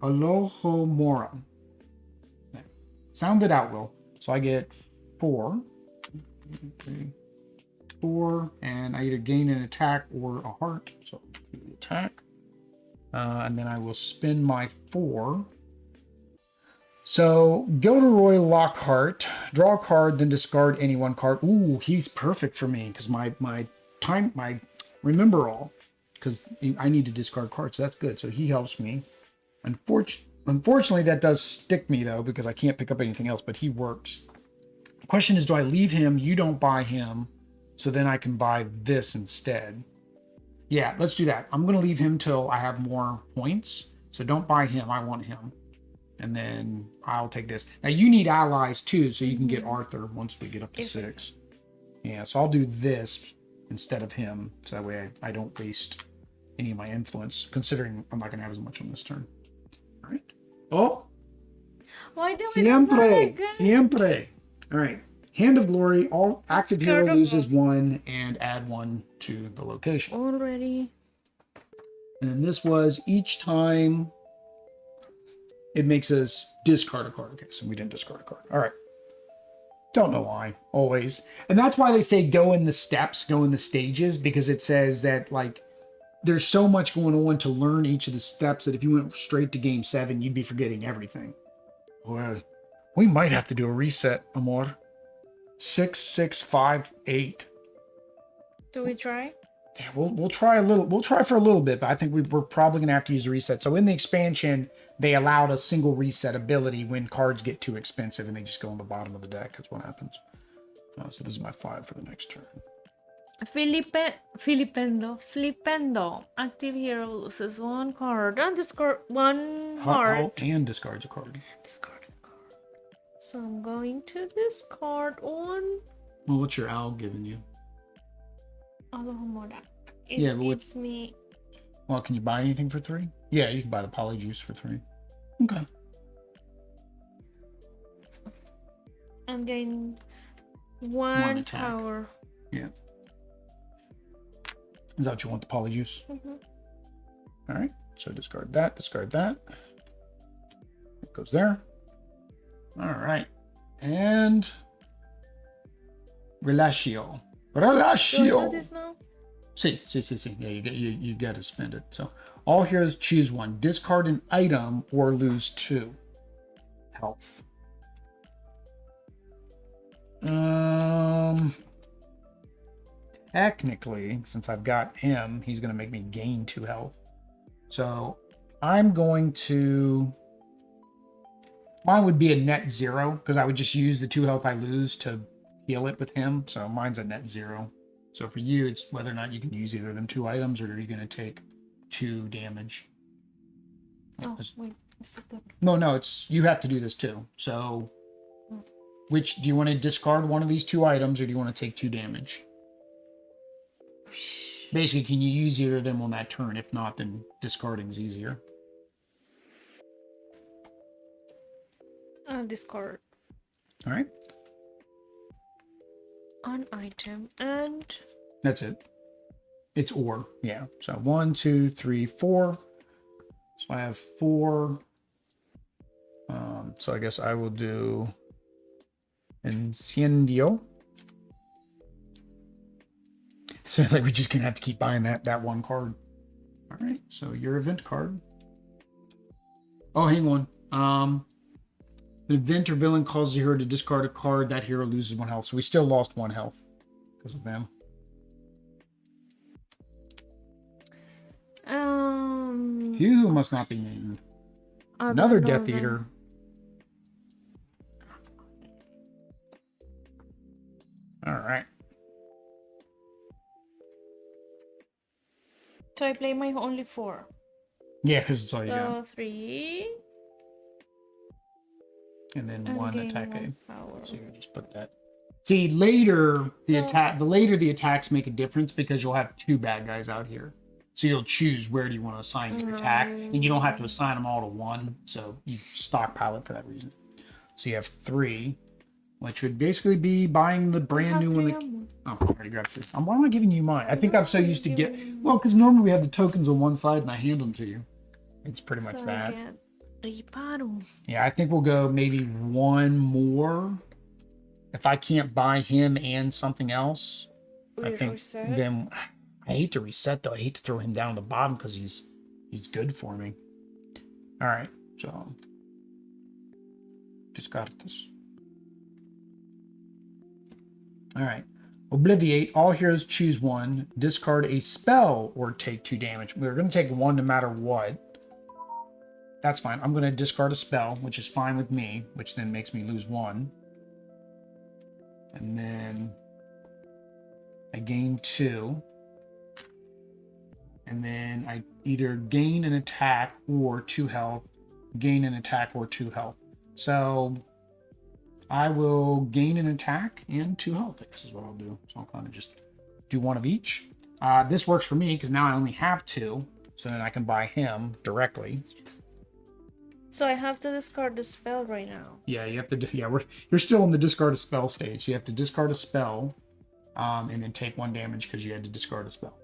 Aloha Mora. Sound it out, Will. So I get 4. 3, 4. And I either gain an attack or a heart. So do the attack. And then I will spin my 4. So Gilderoy Lockhart. Draw a card, then discard any one card. Ooh, he's perfect for me because my remember all. Because I need to discard cards. So that's good. So he helps me. Unfortunately, that does stick me, though, because I can't pick up anything else, but he works. The question is, do I leave him? You don't buy him, so then I can buy this instead. Yeah, let's do that. I'm going to leave him till I have more points, so don't buy him. I want him. And then I'll take this. Now, you need allies, too, so you can get Arthur once we get up to 6. Yeah, so I'll do this instead of him, so that way I don't waste any of my influence, considering I'm not going to have as much on this turn. All right. Oh, why do we do that again? Siempre. All right. Hand of Glory. All active hero Discard loses them. 1 and add 1 to the location. Already. And this was each time it makes us discard a card. Okay, so we didn't discard a card. All right. Don't know why. Always. And that's why they say go in the steps, go in the stages, because it says that, like, there's so much going on to learn each of the steps that if you went straight to game 7, you'd be forgetting everything. Well, we might have to do a reset, Amor. 6, 6, 5, 8. Do we try? Yeah, we'll try a little. We'll try for a little bit, but I think we're probably gonna have to use a reset. So in the expansion, they allowed a single reset ability when cards get too expensive and they just go on the bottom of the deck. That's what happens. So this is my 5 for the next turn. Flipendo. Active hero loses 1 card and discard 1 heart. And discards a card. Discard a card. So I'm going to discard 1 Well, what's your owl giving you? Alohomora. It Yeah, but gives me. Well, can you buy anything for 3? Yeah, you can buy the Polyjuice for 3. Okay. I'm getting 1 attack. power. Yeah. Is that what you want, the Polyjuice? Mm-hmm. All right. So discard that. Discard that. It goes there. All right. And Relatio. Do I Relatio. do this now? See. Yeah, you got to spend it. So all heroes choose 1. Discard an item or lose 2 health. Technically, since I've got him, he's going to make me gain 2 health. So I'm going to. Mine would be a net 0 because I would just use the 2 health I lose to heal it with him. So mine's a net 0. So for you, it's whether or not you can use either of them 2 items or are you going to take 2 damage. Oh, wait. Is it the... No, it's you have to do this too. So which do you want to discard one of these 2 items or do you want to take 2 damage? Basically, can you use either of them on that turn? If not, then discarding is easier. Discard All right. an item and That's it. It's or. Yeah. So 1, 2, 3, 4. So I have 4. So I guess I will do Incendio. So like we're just gonna have to keep buying that 1 card. All right. So your event card. Oh, hang on. An event or villain causes the hero to discard a card. That hero loses 1 health. So we still lost 1 health because of them. Hugh must not be named. Another Death Eater. All right. So I play my only 4. Yeah, because it's all you got. So 3. And then And 1 gain attack 1 aid. power. So you just put that. See, later the later the attacks make a difference because you'll have 2 bad guys out here. So you'll choose where do you want to assign your attack, and you don't have to assign them all to 1. So you stockpile it for that reason. So you have 3. which would basically be buying the brand new one. Oh, I already grabbed 3. Why am I giving you mine? I think I'm so used to well, because normally we have the tokens on one side and I hand them to you. It's pretty much that. Yeah, I think we'll go maybe one more. If I can't buy him and something else, I think then I hate to reset though. I hate to throw him down the bottom because he's good for me. All right, so discard this. All right. Obliviate. All heroes choose 1. Discard a spell or take 2 damage. We're going to take 1 no matter what. That's fine. I'm going to discard a spell, which is fine with me, which then makes me lose 1. And then I gain 2. And then I either gain an attack or 2 health. Gain an attack or 2 health. So I will gain an attack and 2 health. This is what I'll do. So I'll kind of just do 1 of each. This works for me because now I only have 2. So then I can buy him directly. So I have to discard the spell right now. Yeah, you have to. Yeah, you're still in the discard a spell stage. So you have to discard a spell, and then take 1 damage because you had to discard a spell.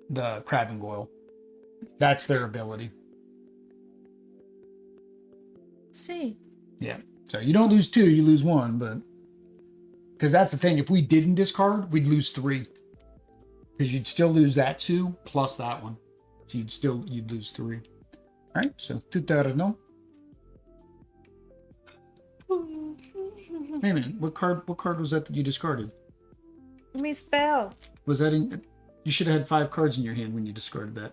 The Cravengoyle. That's their ability. See. Yeah. So you don't lose 2, you lose 1, but because that's the thing. If we didn't discard, we'd lose 3. Because you'd still lose that 2 plus that one. So you'd lose 3. All right. So no. Wait a minute. What card was that you discarded? Me spell. Was that in? You should have had 5 cards in your hand when you discarded that.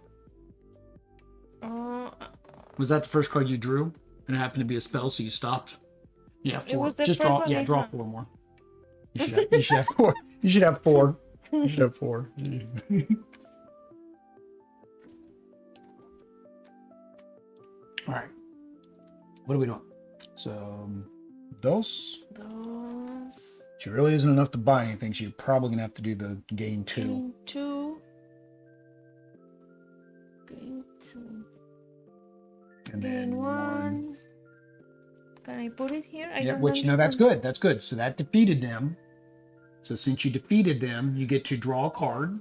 Was that the first card you drew? And it happened to be a spell, so you stopped. Yeah, 4. Just draw. Yeah, draw 4 more. You should have 4. You should have 4. You should have 4. All right. What are we doing? So, dos. She really isn't enough to buy anything. So you're probably gonna have to do the gain 2. Gain 2. Gain 2. And then 1. Can I put it here? Yeah, no, that's good. That's good. So that defeated them. So since you defeated them, you get to draw a card.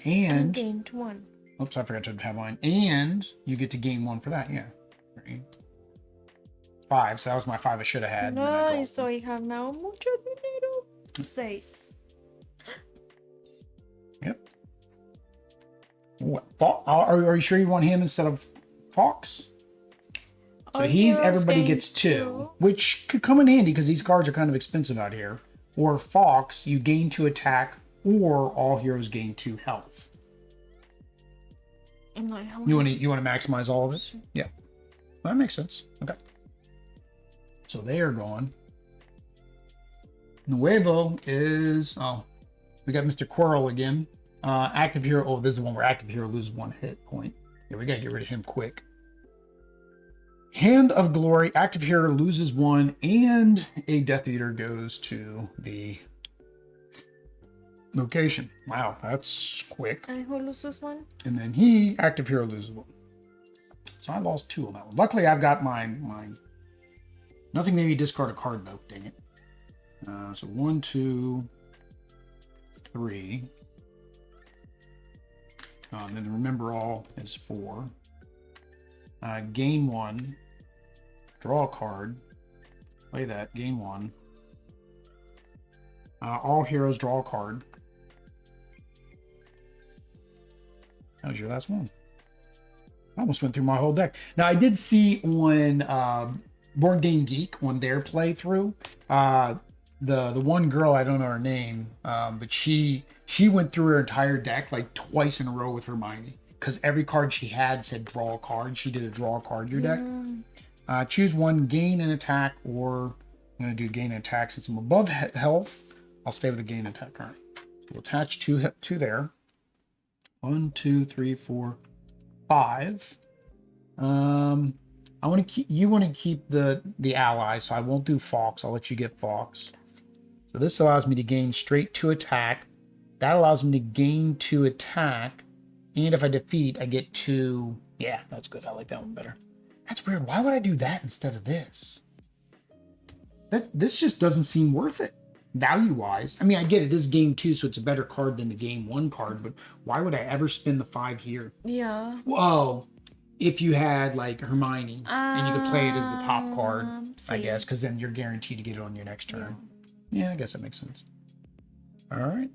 And gained 1. Oops, I forgot to have mine. And you get to gain 1 for that. Yeah. 3. 5. So that was my 5 I should have had. Nice. So I have now mucho dinero. 6. Yep. Are you sure you want him instead of Fox? So everybody gets 2, which could come in handy because these cards are kind of expensive out here. Or Fox, you gain 2 attack, or all heroes gain 2 health. You want to maximize all of it? Sure. Yeah, that makes sense. Okay. So they are gone. Nuevo is we got Mr. Quirrell again. Active hero. Oh, this is the one where active hero loses 1 hit point. Yeah, we gotta get rid of him quick. Hand of Glory. Active hero loses 1, and a Death Eater goes to the location. Wow, that's quick. And who loses 1? And then active hero loses 1. So I lost 2 on that one. Luckily, I've got mine. Nothing made me discard a card though. Dang it. So 1, 2, 3. And then remember all is 4. Gain 1. Draw a card. Play that. Gain 1. All heroes draw a card. That was your last one. I almost went through my whole deck. Now I did see on Board Game Geek on their playthrough, the one girl, I don't know her name, but she went through her entire deck like twice in a row with Hermione because every card she had said draw a card. She did a draw a card your deck. Choose 1, gain an attack, or I'm going to do gain an attack since I'm above health. I'll stay with the gain attack. All right. So we'll attach 2 there. 1, 2, 3, 4, 5. I want to keep. You want to keep the ally, so I won't do Fox. I'll let you get Fox. So this allows me to gain straight 2 attack. That allows me to gain 2 attack, and if I defeat, I get 2. Yeah, that's good. I like that one better. That's weird. Why would I do that instead of this? This just doesn't seem worth it, value-wise. I mean, I get it. This is game 2, so it's a better card than the game 1 card, but why would I ever spend the 5 here? Yeah. Whoa. If you had, like, Hermione, and you could play it as the top card, I guess, because then you're guaranteed to get it on your next turn. Yeah, I guess that makes sense. All right.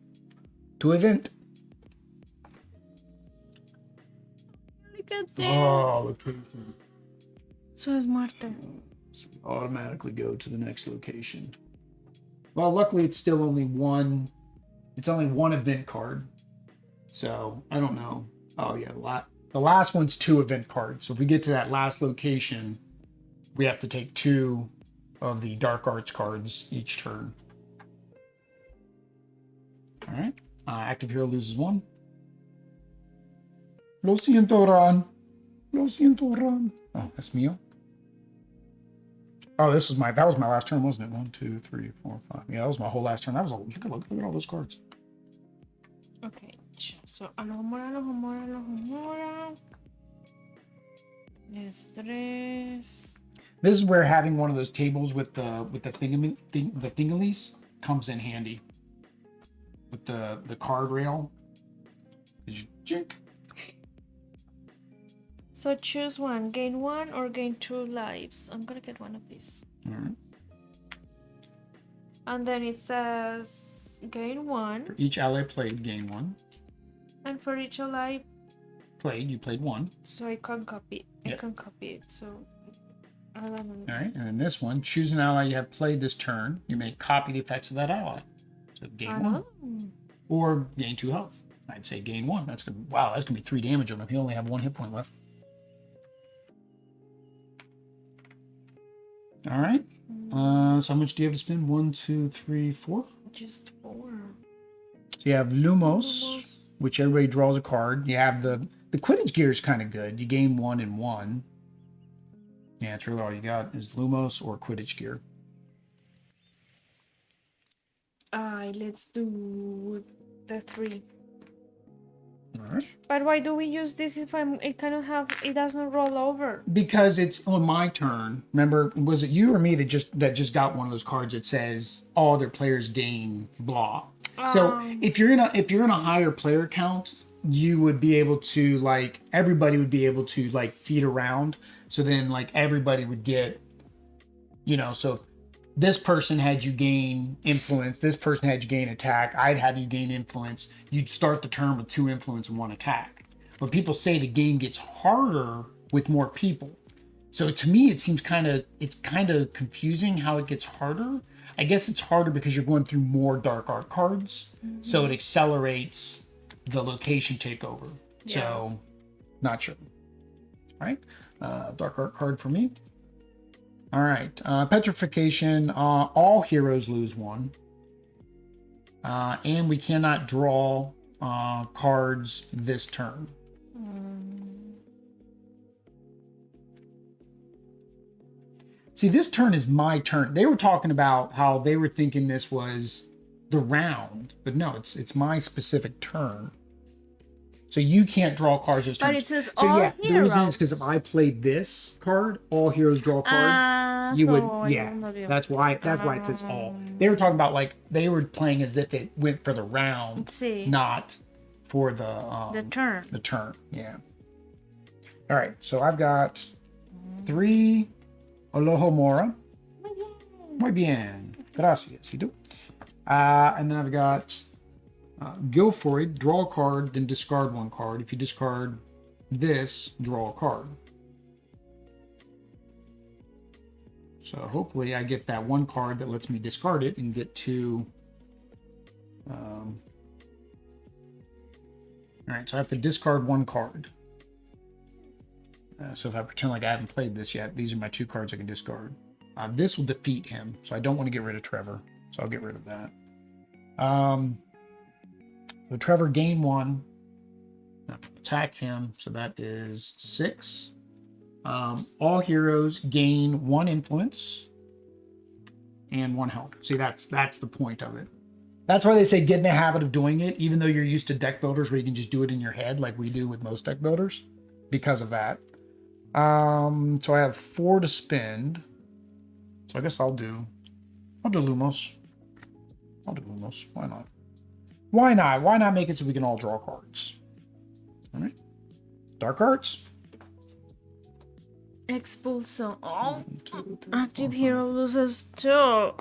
To event. Look at this. Oh, location. So smart. Automatically go to the next location. Well, luckily it's still only one. It's only one event card, so I don't know. Oh yeah, the last one's 2 event cards. So if we get to that last location, we have to take 2 of the dark arts cards each turn. All right. Active hero loses 1. Lo siento, Ron. Lo siento, Ron. Oh, that's Mio. Oh, that was my last turn, wasn't it? 1, 2, 3, 4, 5. Yeah, that was my whole last turn. That was look at all those cards. Okay, so Alhomora. Yes, 3. This is where having one of those tables with the thingalies comes in handy. With the card rail. Jink. So choose one, gain 1 or gain 2 lives. I'm gonna get one of these. All right. And then it says gain 1. For each ally played, gain 1. And for each ally you played 1. so I can copy. Yeah. I can copy it. So I don't know. All right, and then this one, choose an ally you have played this turn. You may copy the effects of that ally. So gain 1 or gain 2 health. I'd say gain 1. That's gonna be 3 damage on him. He only have 1 hit point left. All right. So how much do you have to spend? 1, 2, 3, 4. Just 4. So you have Lumos, which everybody draws a card. You have the Quidditch gear is kind of good. You gain 1 and 1. Yeah, that's really all you got is Lumos or Quidditch gear. Let's do the 3. All right. But why do we use this if it doesn't roll over? Because it's on my turn. Remember, was it you or me that just got one of those cards that says all other players gain blah? So if you're in a higher player count, you would be able to everybody would be able to feed around. So then everybody would get, so this person had you gain influence, this person had you gain attack, I'd have you gain influence. You'd start the turn with 2 influence and 1 attack. But people say the game gets harder with more people. So to me, it seems kind of confusing how it gets harder. I guess it's harder because you're going through more dark art cards. Mm-hmm. So it accelerates the location takeover. Yeah. So not sure. All right. Dark art card for me. All right. Petrification. All heroes lose 1. And we cannot draw cards this turn. See, this turn is my turn. They were talking about how they were thinking this was the round, but no, it's my specific turn. So you can't draw cards this turn. But it says so all yeah, heroes. The reason is because if I played this card, all heroes draw a card. You would, yeah. That's why it says all. They were talking about they were playing as if it went for the round, not for the turn. The turn, yeah. All right, so I've got 3 Alohomora. Muy bien. Gracias. You do. And then I've got Guilfoyle, draw a card, then discard 1 card. If you discard this, draw a card. So hopefully I get that 1 card that lets me discard it and get 2. All right, so I have to discard 1 card. So if I pretend like I haven't played this yet, these are my 2 cards I can discard. This will defeat him, so I don't want to get rid of Trevor. So I'll get rid of that. So Trevor gain 1. Attack him, so that is 6. All heroes gain 1 influence and 1 health. See, that's the point of it. That's why they say get in the habit of doing it, even though you're used to deck builders where you can just do it in your head like we do with most deck builders, because of that. So I have 4 to spend. So I guess I'll do Lumos. I'll do Lumos. Why not? Why not? Why not make it so we can all draw cards? All right. Dark arts. Expulso. Oh, 1, 2, 3, active 4, hero loses 2. Ooh,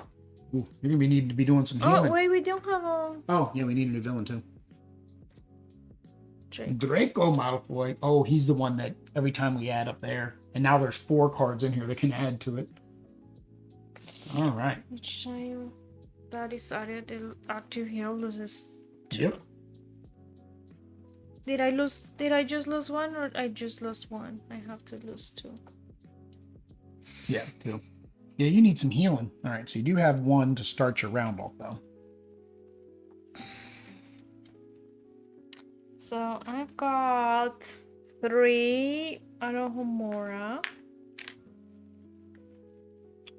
you're gonna need to be doing some Oh, healing. wait, we don't have a Oh, yeah, we need a new villain too. Drake. Draco Malfoy. Oh, he's the one that every time we add up there. And now there's 4 cards in here that can add to it. All right. Each time that is added, the active hero loses 2. Yep. Did I just lose 1 or I just lost 1? I have to lose 2. Yeah, 2. Yeah, you need some healing. All right, so you do have 1 to start your round off, though. So I've got 3 Arohomora.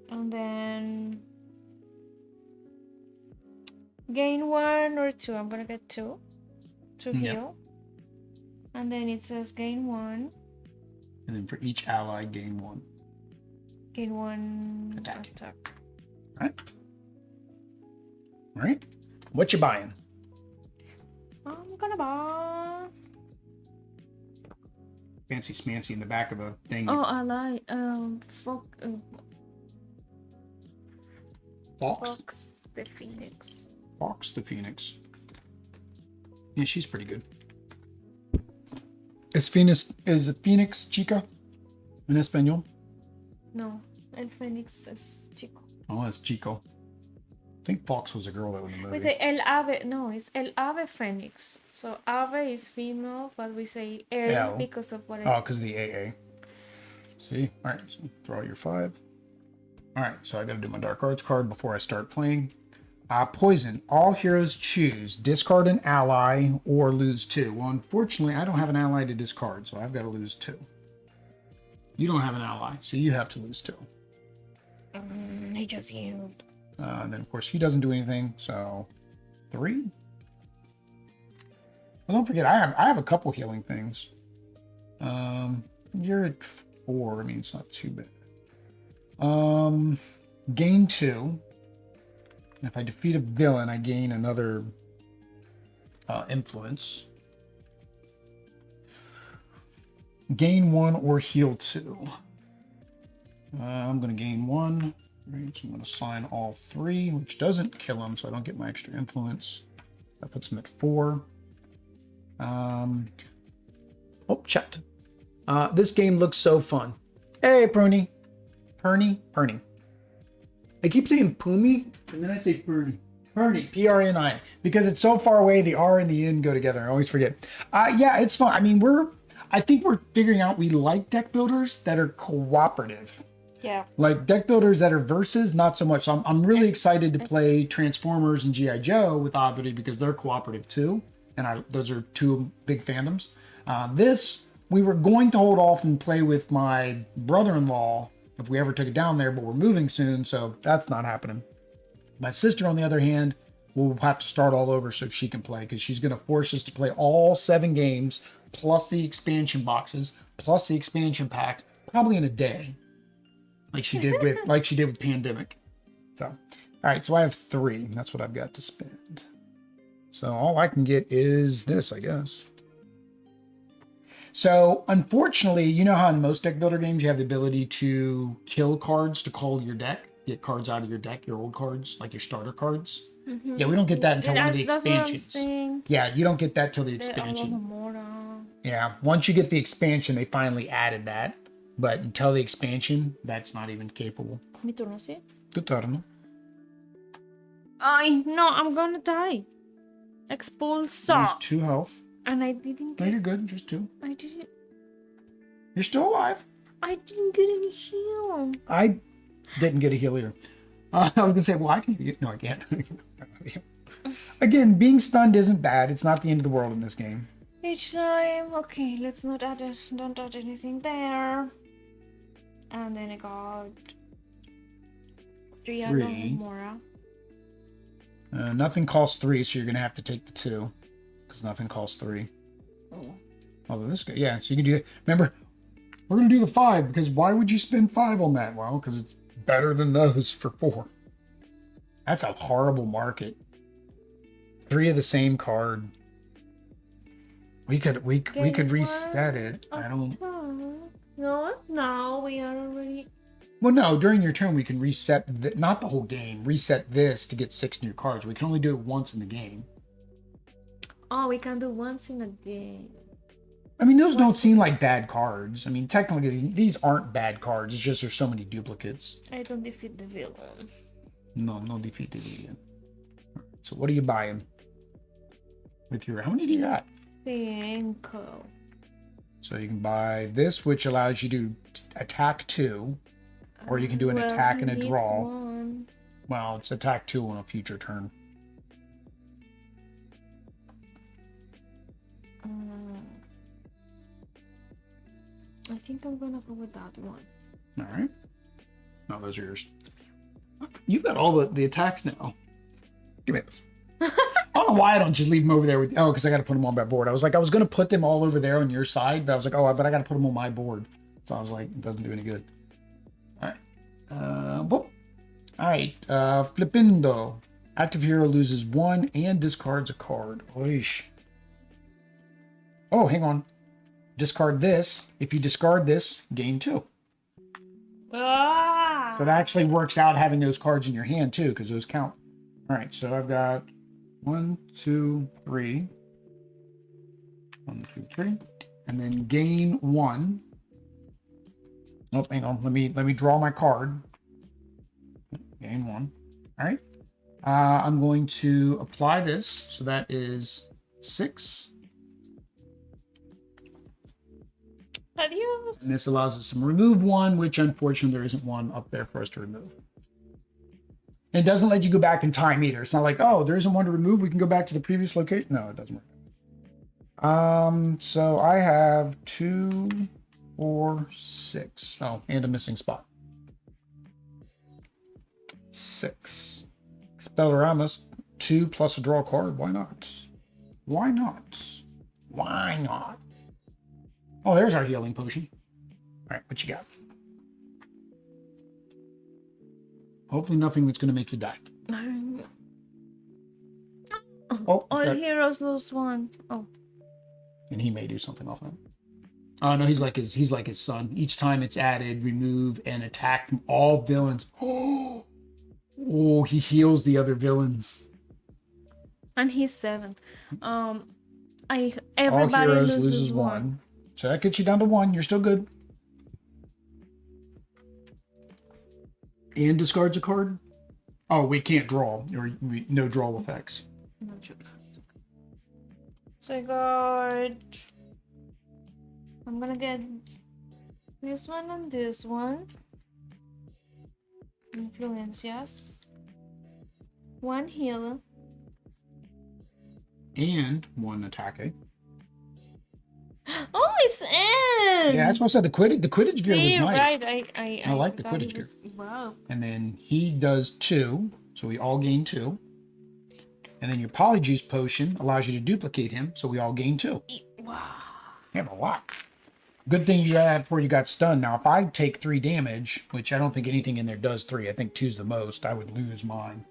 And then gain 1 or 2. I'm gonna get 2 to heal. And then it says gain 1. And then for each ally, gain 1. Gain 1 Attack. All right. What you buying? I'm gonna buy. Fancy smancy in the back of a thing. Oh, I like Fox? Fox the Phoenix. Fox the Phoenix. Yeah, she's pretty good. Is Phoenix chica in Espanol? No, El Phoenix is chico. Oh, that's Chico. I think Fox was a girl that was in the movie. We say El Ave. No, it's El Ave Phoenix. So Ave is female, but we say El because of what. Oh, because of the AA. See? All right, so throw out your 5. All right, so I got to do my Dark Arts card before I start playing. Poison. All heroes choose. Discard an ally or lose 2. Well, unfortunately, I don't have an ally to discard, so I've got to lose 2. You don't have an ally, so you have to lose 2. He just healed. And then, of course, he doesn't do anything, so 3. Well, don't forget, I have a couple healing things. You're at 4. I mean, it's not too bad. Gain 2. And if I defeat a villain, I gain another influence. Gain 1 or heal 2. I'm going to gain 1. Right, so I'm going to assign all 3, which doesn't kill him, so I don't get my extra influence. That puts him at 4. Oh, chat. This game looks so fun. Hey, Pruny. Perny. I keep saying Pumi, and then I say Perny. Perny, P-R-N-I. Because it's so far away, the R and the N go together. I always forget. Yeah, it's fun. I mean, I think we're figuring out we like deck builders that are cooperative. Yeah. Like deck builders that are versus, not so much. So I'm really excited to play Transformers and G.I. Joe with Oddity because they're cooperative too. And those are 2 big fandoms. This, we were going to hold off and play with my brother-in-law if we ever took it down there, but we're moving soon, so that's not happening. My sister, on the other hand, will have to start all over so she can play because she's going to force us to play all 7 games plus the expansion boxes plus the expansion packs probably in a day. Like she did with Pandemic. So, all right. So I have 3. That's what I've got to spend. So all I can get is this, I guess. So unfortunately, you know how in most deck builder games you have the ability to kill cards to call your deck, get cards out of your deck, your old cards, like your starter cards. Mm-hmm. Yeah, we don't get that until one of the expansions. Yeah, you don't get that till the expansion. Yeah, once you get the expansion, they finally added that. But until the expansion, that's not even capable. Mi turno, sí? Tu turno. Ay, no, I'm gonna die. Expulso. Lose 2 health. And I didn't get... No, you're good. Just 2. I didn't... You're still alive. I didn't get any heal. I didn't get a heal either. I was going to say, well, I can get... No, I can't. Again, being stunned isn't bad. It's not the end of the world in this game. Each time... Okay, let's not add it. Don't add anything there. And then I got... 3 Alohomora. Nothing costs 3, so you're going to have to take the 2. Because nothing costs 3. Oh. Although this guy... Yeah, so you can do it. Remember We're going to do the 5 because why would you spend 5 on that? Well, because it's better than those for 4. That's a horrible market. 3 of the same card. We could reset it. I don't. No, we are already. Well, no. During your turn, we can reset. Not the whole game. Reset this to get 6 new cards. We can only do it once in the game. Oh, we can do once in a game. I mean, those don't seem like bad cards. I mean, technically, these aren't bad cards. It's just there's so many duplicates. I don't defeat the villain. No defeat the villain. So what are you buying? With your, how many do you got? 5. So you can buy this, which allows you to attack 2, or you can do an attack and a draw. Well, it's attack 2 on a future turn. I think I'm gonna go with that one. All right. No, those are yours. You got all the attacks now. Give me this. I don't know why I don't just leave them over there with. Oh, because I got to put them on my board. I was going to put them all over there on your side, but I was like, oh, but I got to put them on my board. So I was like, it doesn't do any good. All right. Boop. All right. Flippendo. Active hero loses 1 and discards a card. Oish. Oh, hang on. Discard this. If you discard this, gain 2. Ah! So it actually works out having those cards in your hand too, because those count. All right, so I've got 1, 2, 3. 1, 2, 3. And then gain 1. Oh, hang on. Let me draw my card. Gain 1. All right. I'm going to apply this. So that is 6. Adios. And this allows us to remove 1, which unfortunately there isn't 1 up there for us to remove. And it doesn't let you go back in time either. It's not like, oh, there isn't 1 to remove. We can go back to the previous location. No, it doesn't work. So I have 2, 4, 6. Oh, and a missing spot. 6. Expelliarmus, 2 plus a draw card. Why not? Why not? Why not? Oh, there's our healing potion. All right, what you got? Hopefully nothing that's going to make you die. Oh, all heroes lose 1. Oh. And he may do something off that. Oh no, he's like his son. Each time it's added, remove and attack from all villains. Oh, he heals the other villains. And he's 7. Everybody all heroes loses 1. So that gets you down to 1. You're still good. And discards a card. Oh, we can't draw. Or no draw effects. So I got. I'm gonna get this one and this one. Influencias. 1 healer. And 1 attack. Oh, it's in. Yeah, that's what I said. The Quidditch gear was nice. Right. I like the Quidditch gear. Wow. And then he does 2, so we all gain 2. And then your Polyjuice potion allows you to duplicate him, so we all gain 2. Wow. You have a lot. Good thing you got that before you got stunned. Now, if I take 3 damage, which I don't think anything in there does 3, I think 2's the most, I would lose mine.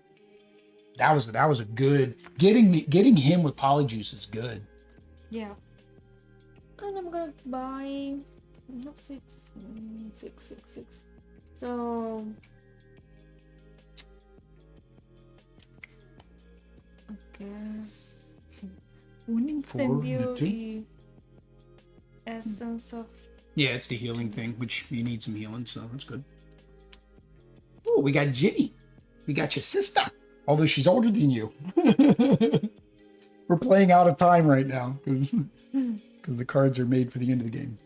That was a good getting him with Polyjuice is good. Yeah. And I'm gonna buy 6. So I guess un incendio y essence of. Yeah, it's the healing thing, which you need some healing, so that's good. Oh, we got Ginny. We got your sister. Although she's older than you. We're playing out of time right now because the cards are made for the end of the game.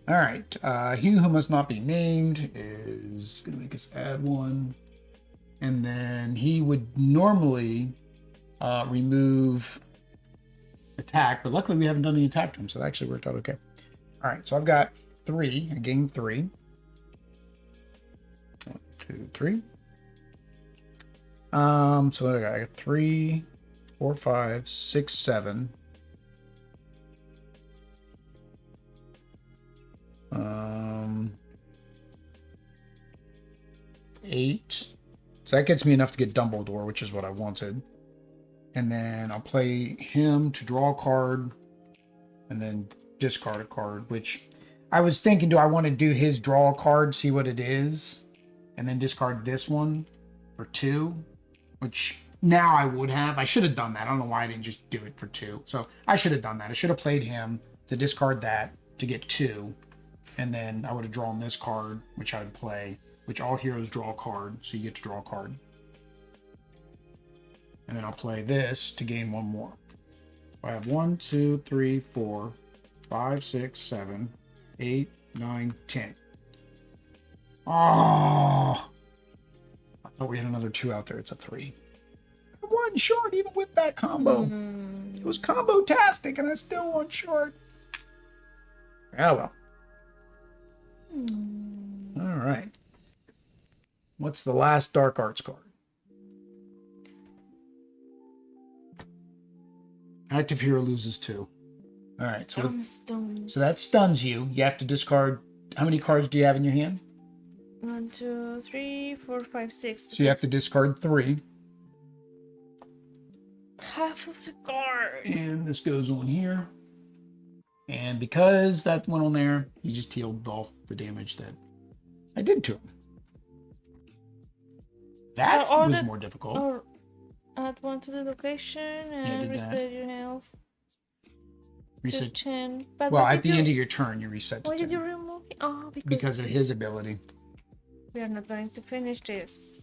All right. He who must not be named is going to make us add 1. And then he would normally remove attack, but luckily we haven't done any attack to him, so that actually worked out okay. All right, so I've got 3. I gained 3. 1, 2, 3. So I got 3, 4, 5, 6, 7. 8. So that gets me enough to get Dumbledore, which is what I wanted. And then I'll play him to draw a card and then discard a card, which I was thinking, do I want to do his draw a card, see what it is, and then discard this one for 2, which now I would have. I should have done that. I don't know why I didn't just do it for 2. So I should have done that. I should have played him to discard that to get 2. And then I would have drawn this card, which I would play, which all heroes draw a card. So you get to draw a card. And then I'll play this to gain 1 more. I have 1, 2, 3, 4, 5, 6, 7, 8, 9, 10. Oh, I thought we had another 2 out there. It's a 3. 1 short, even with that combo. It was combo-tastic, and I still 1 short. Oh well. All right. What's the last Dark Arts card? Active hero loses 2. All right. So, I'm stunned. so that stuns you. You have to discard. How many cards do you have in your hand? 1, 2, 3, 4, 5, 6. So you have to discard 3. Half of the card. And this goes on here. And because that went on there, you just healed off the damage that I did to him. That So was more difficult. Or add 1 to the location and did that. reset your health to Reset. 10. But Well, why at the did end you, of your turn, you reset to why 10. did you remove it? Oh, Because of his ability. we are not going to finish this.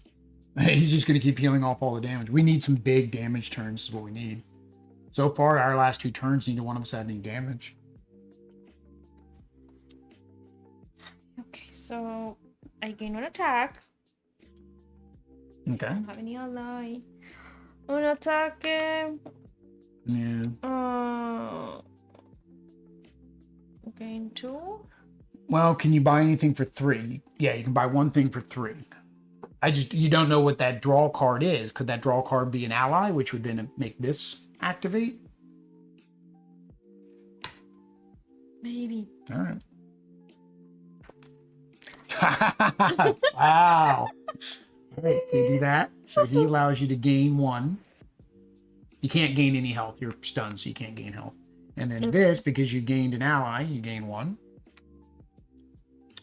He's just going to keep healing off all the damage. We need some big damage turns is what we need. So far, our last 2 turns, neither one of us had any damage. Okay, so I gain 1 attack. Okay. I don't have any ally. 1 attack. Yeah. Gain 2. Well, can you buy anything for 3? Yeah, you can buy 1 thing for 3. You don't know what that draw card is. Could that draw card be an ally, which would then make this activate? Maybe. All right. Wow. All right, so you do that. So he allows you to gain 1. You can't gain any health. You're stunned, so you can't gain health. And then this, because you gained an ally, you gain 1.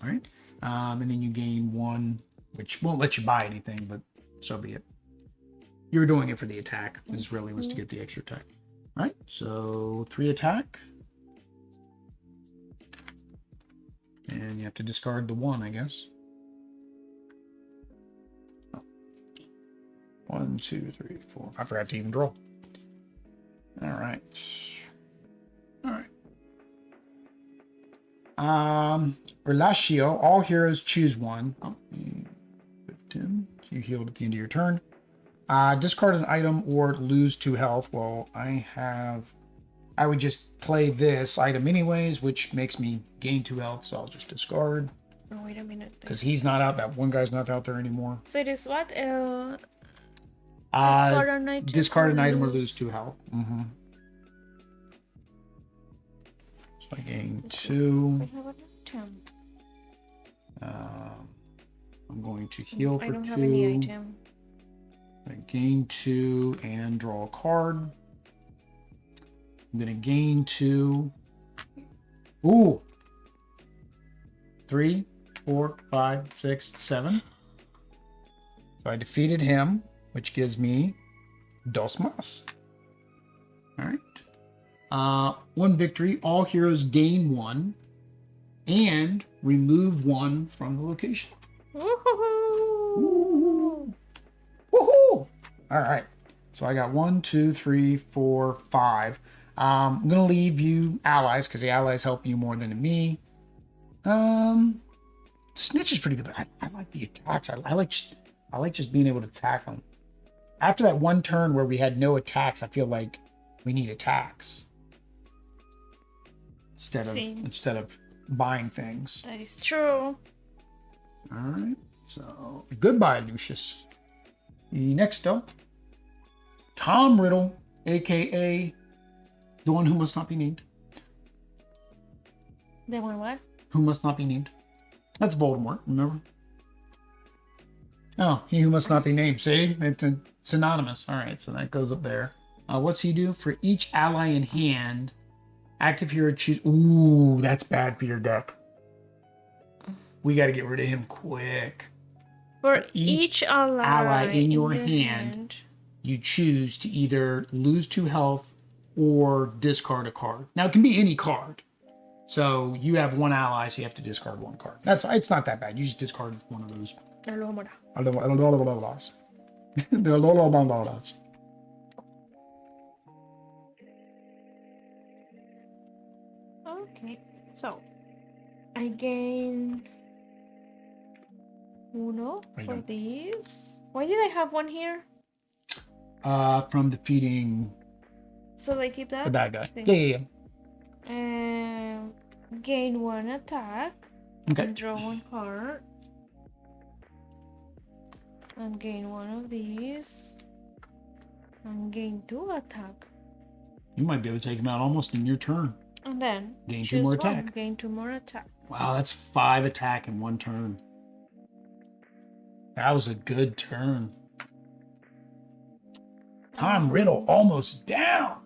All right. And then you gain 1, which won't let you buy anything, but so be it. You were doing it for the attack. This really was to get the extra attack. All right. So 3 attack. And you have to discard the 1, I guess. 1, 2, 3, 4. I forgot to even draw. All right. All right. Relatio. All heroes choose 1. Oh, 15. You healed at the end of your turn. Discard an item or lose 2 health. Well, I would just play this item anyways, which makes me gain 2 health, so I'll just discard. Oh, wait a minute. Because he's not out. That one guy's not out there anymore. So it is what? Discard an item or lose 2 health. Mm-hmm. So I gain 2. I have an item. I'm going to heal for 2. I don't have any item. I gain 2 and draw a card. I'm going to gain 2. Ooh. 3, 4, 5, 6, 7. So I defeated him, which gives me dos más. All right. 1 victory. All heroes gain 1 and remove 1 from the location. Woohoo! Woohoo! All right. So I got 1, 2, 3, 4, 5. I'm going to leave you allies because the allies help you more than me. Snitch is pretty good, but I like the attacks. I like just being able to attack them. After that one turn where we had no attacks, I feel like we need attacks instead of buying things. That is true. All right. So goodbye, Lucius. Next up, Tom Riddle aka the one who must not be named. The one what? Who must not be named. That's Voldemort, remember? Oh, he who must not be named. See? It's synonymous. All right, so that goes up there. What's he do? For each ally in hand, active hero choose. Ooh, that's bad for your deck. We got to get rid of him quick. For each ally in your hand, you choose to either lose 2 health or discard a card. Now, it can be any card. So you have 1 ally, so you have to discard 1 card. It's not that bad. You just discard one of those. Okay, so I gain uno for these. Why did I have 1 here? From defeating So I keep that? the bad guy. Thing. Yeah. Gain 1 attack. Okay. And draw 1 card. And gain 1 of these. And gain 2 attack. You might be able to take him out almost in your turn. And then Gain 2 more one, attack. Gain 2 more attack. Wow, that's 5 attack in 1 turn. That was a good turn. Tom Riddle almost down.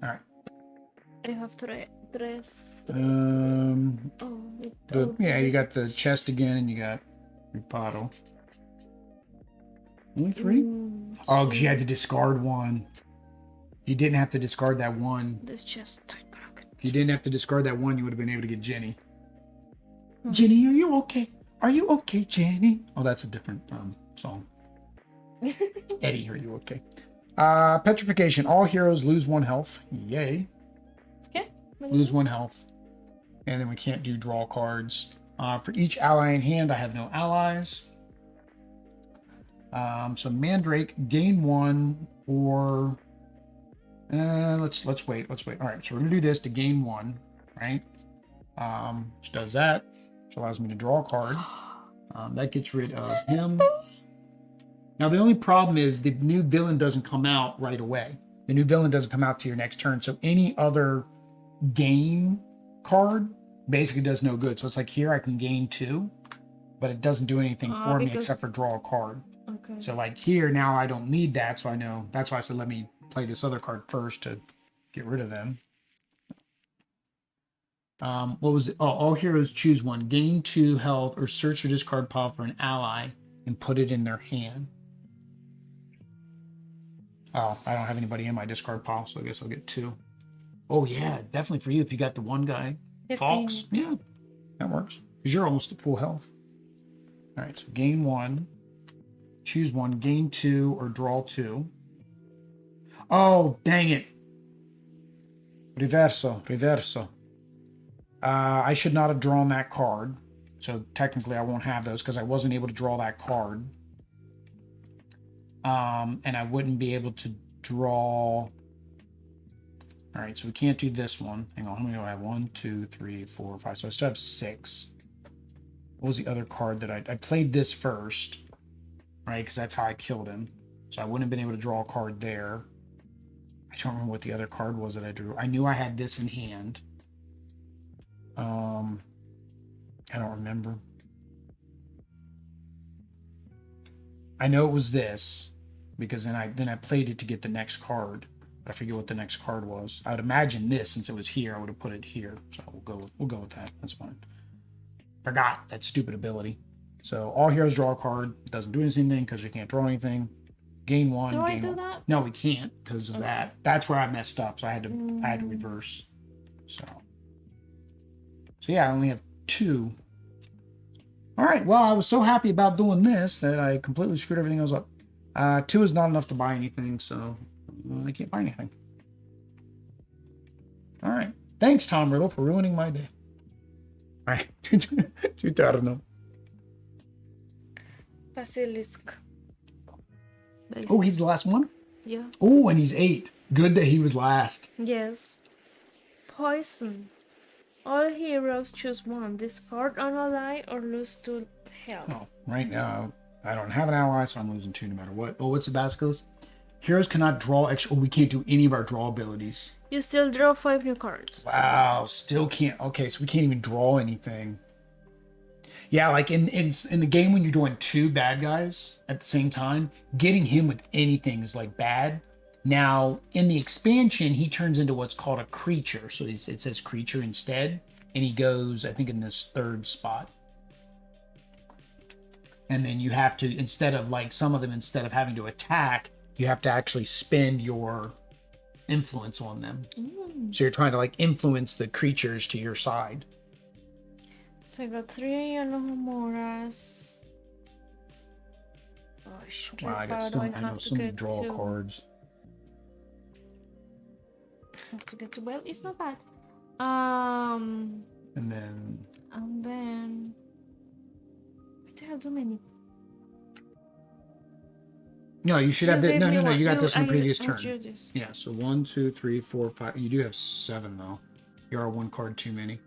All right. I have tres. Yeah, you got the chest again, and you got your bottle. Only 3? Oh, because you had to discard 1. If you didn't have to discard that 1. This chest. If you didn't have to discard that 1, you would have been able to get Jenny. Jenny, are you okay? Are you okay, Jenny? Oh, that's a different song. Eddie, are you okay? Petrification. All heroes lose 1 health. Yay. Okay. Lose 1 health. And then we can't do draw cards. For each ally in hand, I have no allies. So Mandrake, gain 1 or let's wait. All right, so we're gonna do this to gain 1, right? Which does that, which allows me to draw a card. That gets rid of him. Now the only problem is the new villain doesn't come out right away. The new villain doesn't come out to your next turn. So any other gain card basically does no good. So it's like here I can gain 2, but it doesn't do anything for me except for draw a card. Okay. So like here now I don't need that, so I know that's why I said let me play this other card first to get rid of them. What was it? Oh, all heroes choose 1. Gain 2 health or search your discard pile for an ally and put it in their hand. Oh, I don't have anybody in my discard pile, so I guess I'll get 2. Oh yeah, definitely for you if you got the 1 guy. Fox. Yeah, that works. Because you're almost at full health. All right, so gain 1. Choose 1. Gain 2 or draw 2. Oh, dang it. Reverso. I should not have drawn that card. So technically I won't have those because I wasn't able to draw that card. And I wouldn't be able to draw. All right, so we can't do this one. Hang on, how many do I have? 1, 2, 3, 4, 5. So I still have 6. What was the other card that I played this first, right? Because that's how I killed him. So I wouldn't have been able to draw a card there. I don't remember what the other card was that I drew. I knew I had this in hand. I don't remember. I know it was this because then I played it to get the next card. I forget what the next card was. I would imagine this, since it was here, I would have put it here. So we'll go with that. That's fine. Forgot that stupid ability. So all heroes draw a card. It doesn't do anything because you can't draw anything. Gain 1. Do I gain do 1. that? No, we can't because of that. That's where I messed up. So I had to reverse. So yeah, I only have 2. All right. Well, I was so happy about doing this that I completely screwed everything else up. 2 is not enough to buy anything, so I can't buy anything. All right. Thanks, Tom Riddle, for ruining my day. All right. 2,000. Basilisk. Oh, he's the last one? Yeah. Oh, and he's 8. Good that he was last. Yes. Poison. All heroes choose 1. Discard an ally or lose 2 health. Oh, right now, I don't have an ally, so I'm losing 2 no matter what. Oh, what's the basilisk? Heroes cannot draw extra. Oh, we can't do any of our draw abilities. You still draw 5 new cards. Wow, still can't. Okay, so we can't even draw anything. Yeah, like in the game when you're doing 2 bad guys at the same time, getting him with anything is like bad. Now in the expansion, he turns into what's called a creature. So it says creature instead, and he goes, I think, in this 3rd spot. And then you have to, instead of like some of them, instead of having to attack, you have to actually spend your influence on them. So you're trying to like influence the creatures to your side. So I got 3 yellow Homoras. Gosh, Wow, I got I know so many draw cards. I have to get to, well, it's not bad. And then what the hell, so many? No, you should have that. No, you got this on the previous turn. This. Yeah, so 1, 2, 3, 4, 5. You do have 7 though. You are 1 card too many.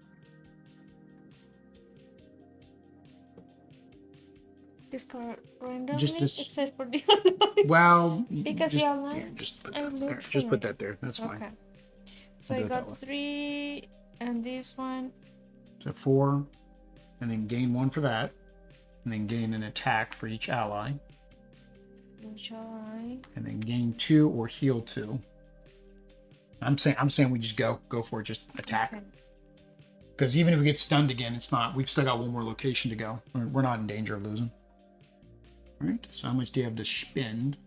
Discard randomly, Just except for the online. Well, because the online. Yeah, just put that there. Just put that there. That's fine. Okay. So I got 3, and this one. So 4, and then gain 1 for that, and then gain an attack for each ally. And then gain 2 or heal 2. I'm saying we just go for it. Just attack. Because even if we get stunned again, it's not. We've still got 1 more location to go. We're not in danger of losing. All right. So how much do you have to spend?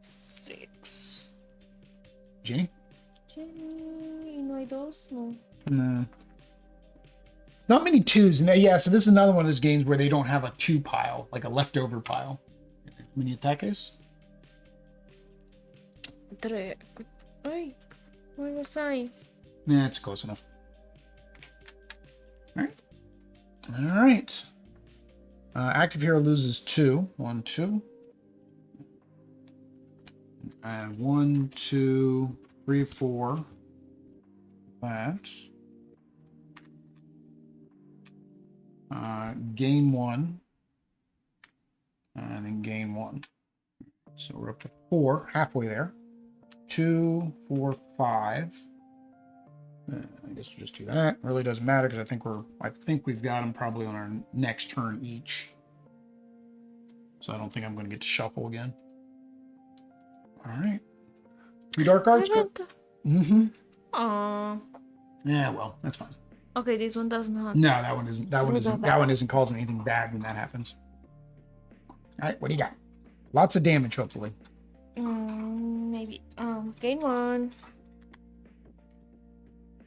6. Jenny? No hay dos. No. No. Not many 2s. And yeah. So this is another one of those games where they don't have a 2 pile, like a leftover pile. How many attackers? 3. Ay, where was I? Yeah, it's close enough. All right. All right. Active hero loses 2. 1, 2. And 1, 2, 3, 4. That. Gain 1. And then gain 1. So we're up to 4, halfway there. 2, 4, 5. I guess we'll just do that. Really doesn't matter because I think we've got them probably on our next turn each. So I don't think I'm going to get to shuffle again. All right. 3 dark cards. Mm-hmm. Aww. Yeah, well, that's fine. Okay, this one does not. No, that one isn't. That one isn't causing anything bad when that happens. All right, what do you got? Lots of damage, hopefully. Maybe. Gain 1.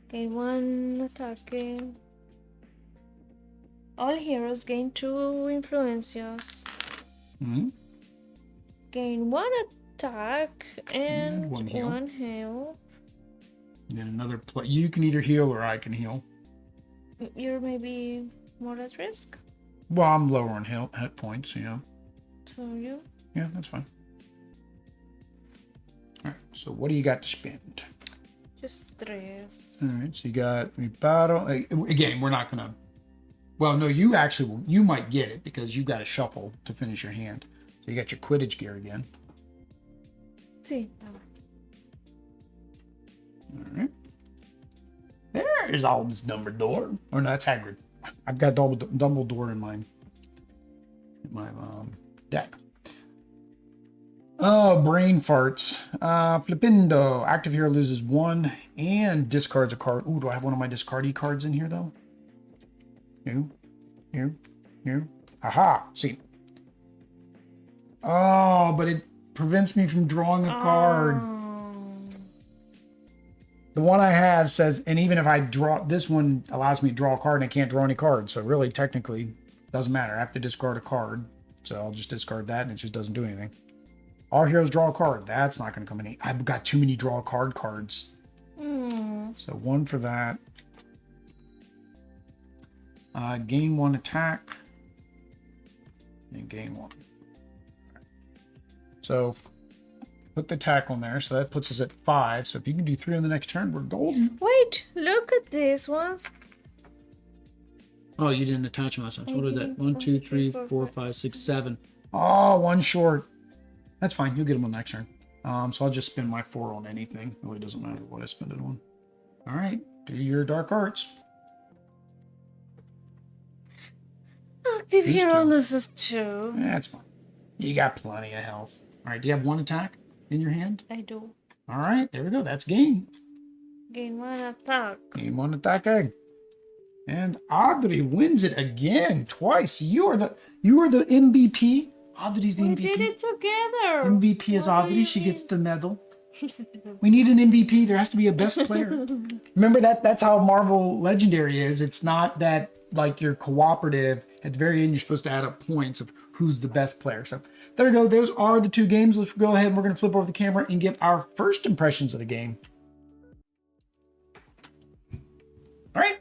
Gain 1 attacking. All heroes gain 2 influencias. Gain 1 attack and 1 health. Then another play. You can either heal or I can heal. You're maybe more at risk. Well, I'm lower on hit points, you know. So you? Yeah, that's fine. All right. So what do you got to spend? Just 3. All right. So you got battle. Again, we're not gonna. Well, no, you might get it because you got a shuffle to finish your hand. So you got your Quidditch gear again. Sí. All right. There's Albus Dumbledore. Or no, that's Hagrid. I've got Dumbledore in my deck. Oh, brain farts. Flipindo. Active hero loses 1 and discards a card. Ooh, do I have one of my discardy cards in here though? Here. Aha. See. Oh, but it prevents me from drawing a card. The one I have says, and even if I draw, this one allows me to draw a card and I can't draw any cards. So really, technically, doesn't matter. I have to discard a card. So I'll just discard that and it just doesn't do anything. All heroes draw a card. That's not going to come in. I've got too many draw a card cards. So 1 for that. Gain 1 attack. And gain 1. So put the attack on there. So that puts us at 5. So if you can do 3 on the next turn, we're golden. Wait, look at this ones. Oh, you didn't attach them last time. So what is that? 1, 2, 3, 4, 5, 6, 7. Oh, 1 short. That's fine. You'll get them on the next turn. So I'll just spend my 4 on anything. It really doesn't matter what I spend it on. All right, do your dark arts. Active Lose hero 2. loses 2. That's fine. You got plenty of health. All right, do you have 1 attack in your hand? I do. All right, there we go. That's gain. Gain 1 attack. Gain 1 attack egg. And Audrey wins it again, twice. You are the MVP. Audrey's the We MVP. did it together. MVP is What do Audrey. you She gets mean? the medal. We need an MVP. There has to be a best player. Remember that's how Marvel Legendary is. It's not that like you're cooperative. At the very end, you're supposed to add up points of who's the best player. So there we go. Those are the 2 games. Let's go ahead and we're going to flip over the camera and give our first impressions of the game. All right.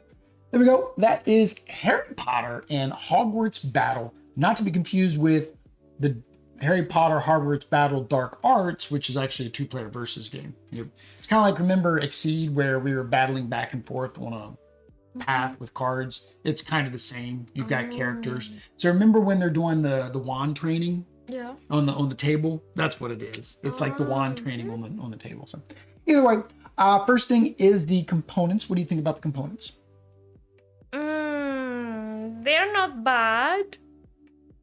There we go. That is Harry Potter and Hogwarts Battle. Not to be confused with the Harry Potter Hogwarts Battle Dark Arts, which is actually a 2-player versus game. It's kind of like, remember Exceed, where we were battling back and forth on a path with cards. It's kind of the same. You've got characters. So remember when they're doing the wand training Yeah. on the table? That's what it is. It's like the wand training on the table. So either way, first thing is the components. What do you think about the components? They're not bad,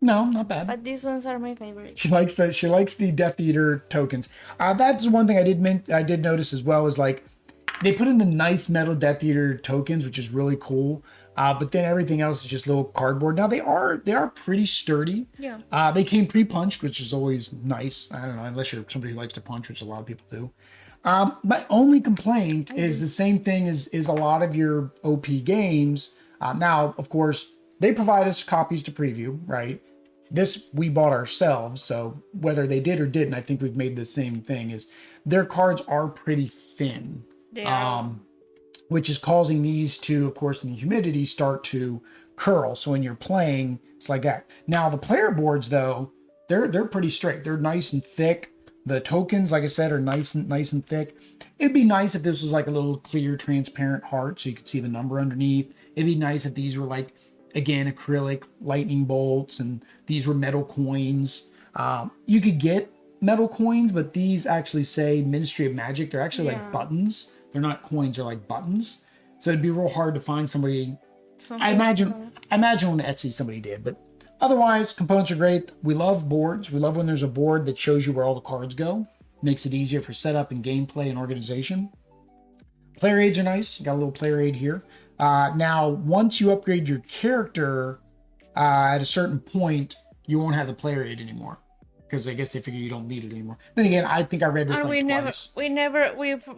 No, not bad. but these ones are my favorite. She likes the Death Eater tokens. That's one thing I did notice as well, is like they put in the nice metal Death Eater tokens, which is really cool. But then everything else is just little cardboard. Now they are pretty sturdy. Yeah. They came pre-punched, which is always nice. I don't know, unless you're somebody who likes to punch, which a lot of people do. My only complaint is the same thing as a lot of your OP games. Now, of course, they provide us copies to preview, right? This we bought ourselves, so whether they did or didn't, I think we've made the same thing, is their cards are pretty thin. They are. Which is causing these to, of course, in the humidity, start to curl. So when you're playing, it's like that. Now the player boards, though, they're pretty straight. They're nice and thick. The tokens, like I said, are nice and thick. It'd be nice if this was like a little clear, transparent heart, so you could see the number underneath. It'd be nice if these were like, again, acrylic lightning bolts, and these were metal coins. You could get metal coins, but these actually say Ministry of Magic. They're actually like buttons. They're not coins, they're like buttons. So it'd be real hard to find somebody. I imagine on Etsy somebody did, but otherwise components are great. We love boards. We love when there's a board that shows you where all the cards go. Makes it easier for setup and gameplay and organization. Player aids are nice. You got a little player aid here. Now, once you upgrade your character at a certain point, you won't have the player aid anymore, because I guess they figure you don't need it anymore. Then again, I think I read this And like we twice.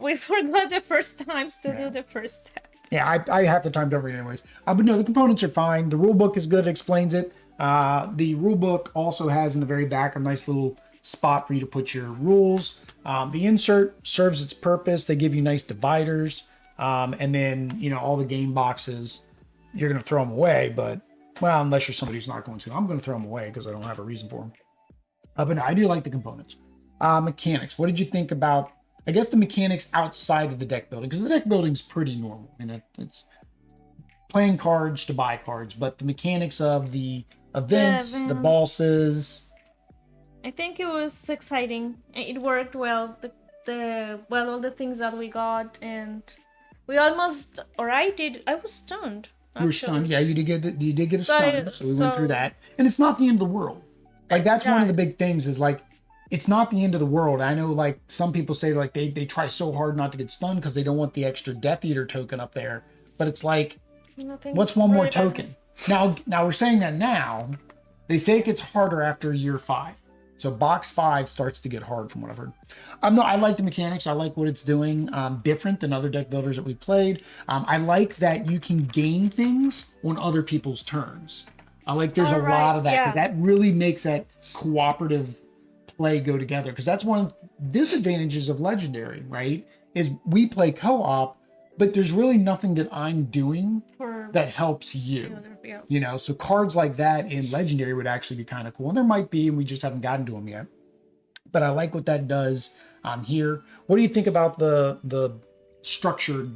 we forgot the first times to do the first step. Yeah, I half the time don't read it anyways. But no, the components are fine. The rule book is good. It explains it. The rule book also has in the very back a nice little spot for you to put your rules. The insert serves its purpose. They give you nice dividers. And then, all the game boxes, you're going to throw them away. But, well, unless you're somebody who's not going to. I'm going to throw them away because I don't have a reason for them. But no, I do like the components. Mechanics. What did you think about, I guess, the mechanics outside of the deck building? Because the deck building's pretty normal. I mean, it's playing cards to buy cards. But the mechanics of the events, the bosses. I think it was exciting. It worked well. All the things that we got, and we almost, or I did. I was stunned. You were stunned. Yeah, you did get a stun. So we went through that, and it's not the end of the world. Like that's one of the big things is like, it's not the end of the world. I know like some people say like they try so hard not to get stunned because they don't want the extra Death Eater token up there. But it's like, what's one more token? Now we're saying that now. They say it gets harder after year 5. So box 5 starts to get hard from what I've heard. No, I like the mechanics. I like what it's doing. Different than other deck builders that we've played. I like that you can gain things on other people's turns. I like there's a lot of that because that really makes that cooperative play go together. Because that's one of the disadvantages of Legendary, right? Is we play co-op, but there's really nothing that I'm doing that helps you. So cards like that in Legendary would actually be kind of cool. And there might be, and we just haven't gotten to them yet. But I like what that does here. What do you think about the structured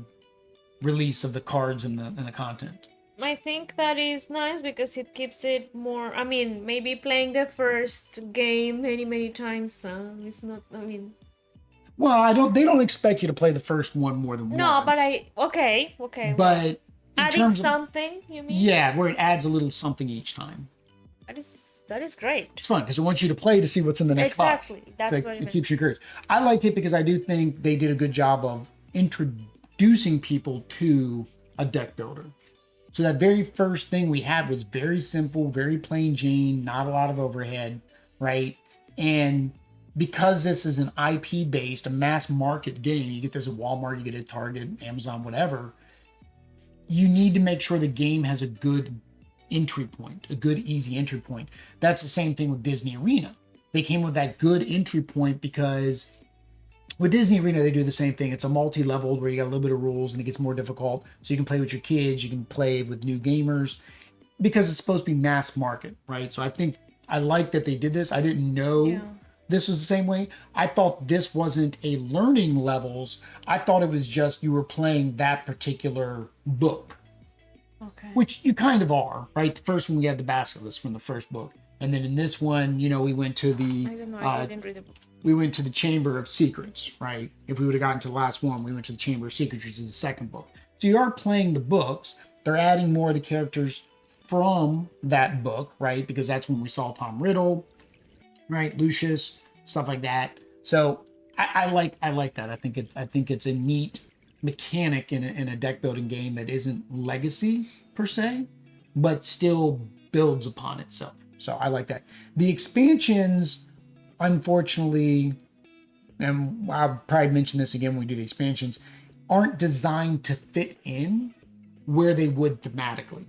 release of the cards and the content? I think that is nice because it keeps it more. I mean, maybe playing the first game many times. It's not. I mean, Well, I don't. They don't expect you to play the first one more than No, once. but okay. But in Adding terms of, something, you mean? yeah, where it adds a little something each time. That is great. It's fun because it wants you to play to see what's in the next box. Exactly. That's So what I it meant. keeps you curious. I like it because I do think they did a good job of introducing people to a deck builder. So that very first thing we had was very simple, very plain Jane, not a lot of overhead, right? And because this is an IP based, a mass market game, you get this at Walmart, you get it at Target, Amazon, whatever. You need to make sure the game has a good entry point, a good, easy entry point. That's the same thing with Disney Arena. They came with that good entry point because with Disney Arena, they do the same thing. It's a multi-leveled where you got a little bit of rules and it gets more difficult. So you can play with your kids, you can play with new gamers because it's supposed to be mass market, right? So I think I like that they did this. I didn't know this was the same way. I thought this wasn't a learning levels. I thought it was just you were playing that particular book. Okay. Which you kind of are, right? The first one we had the basket list from the first book, and then in this one, we went to the. I don't know. I didn't read the book. We went to the Chamber of Secrets, right? If we would have gotten to the last one, we went to the Chamber of Secrets, which is the second book. So you are playing the books. They're adding more of the characters from that book, right? Because that's when we saw Tom Riddle, right? Lucius, stuff like that. So I like that. I think it's a neat mechanic in a deck building game that isn't legacy per se, but still builds upon itself. So I like that. The expansions, unfortunately, and I'll probably mention this again when we do the expansions, aren't designed to fit in where they would thematically.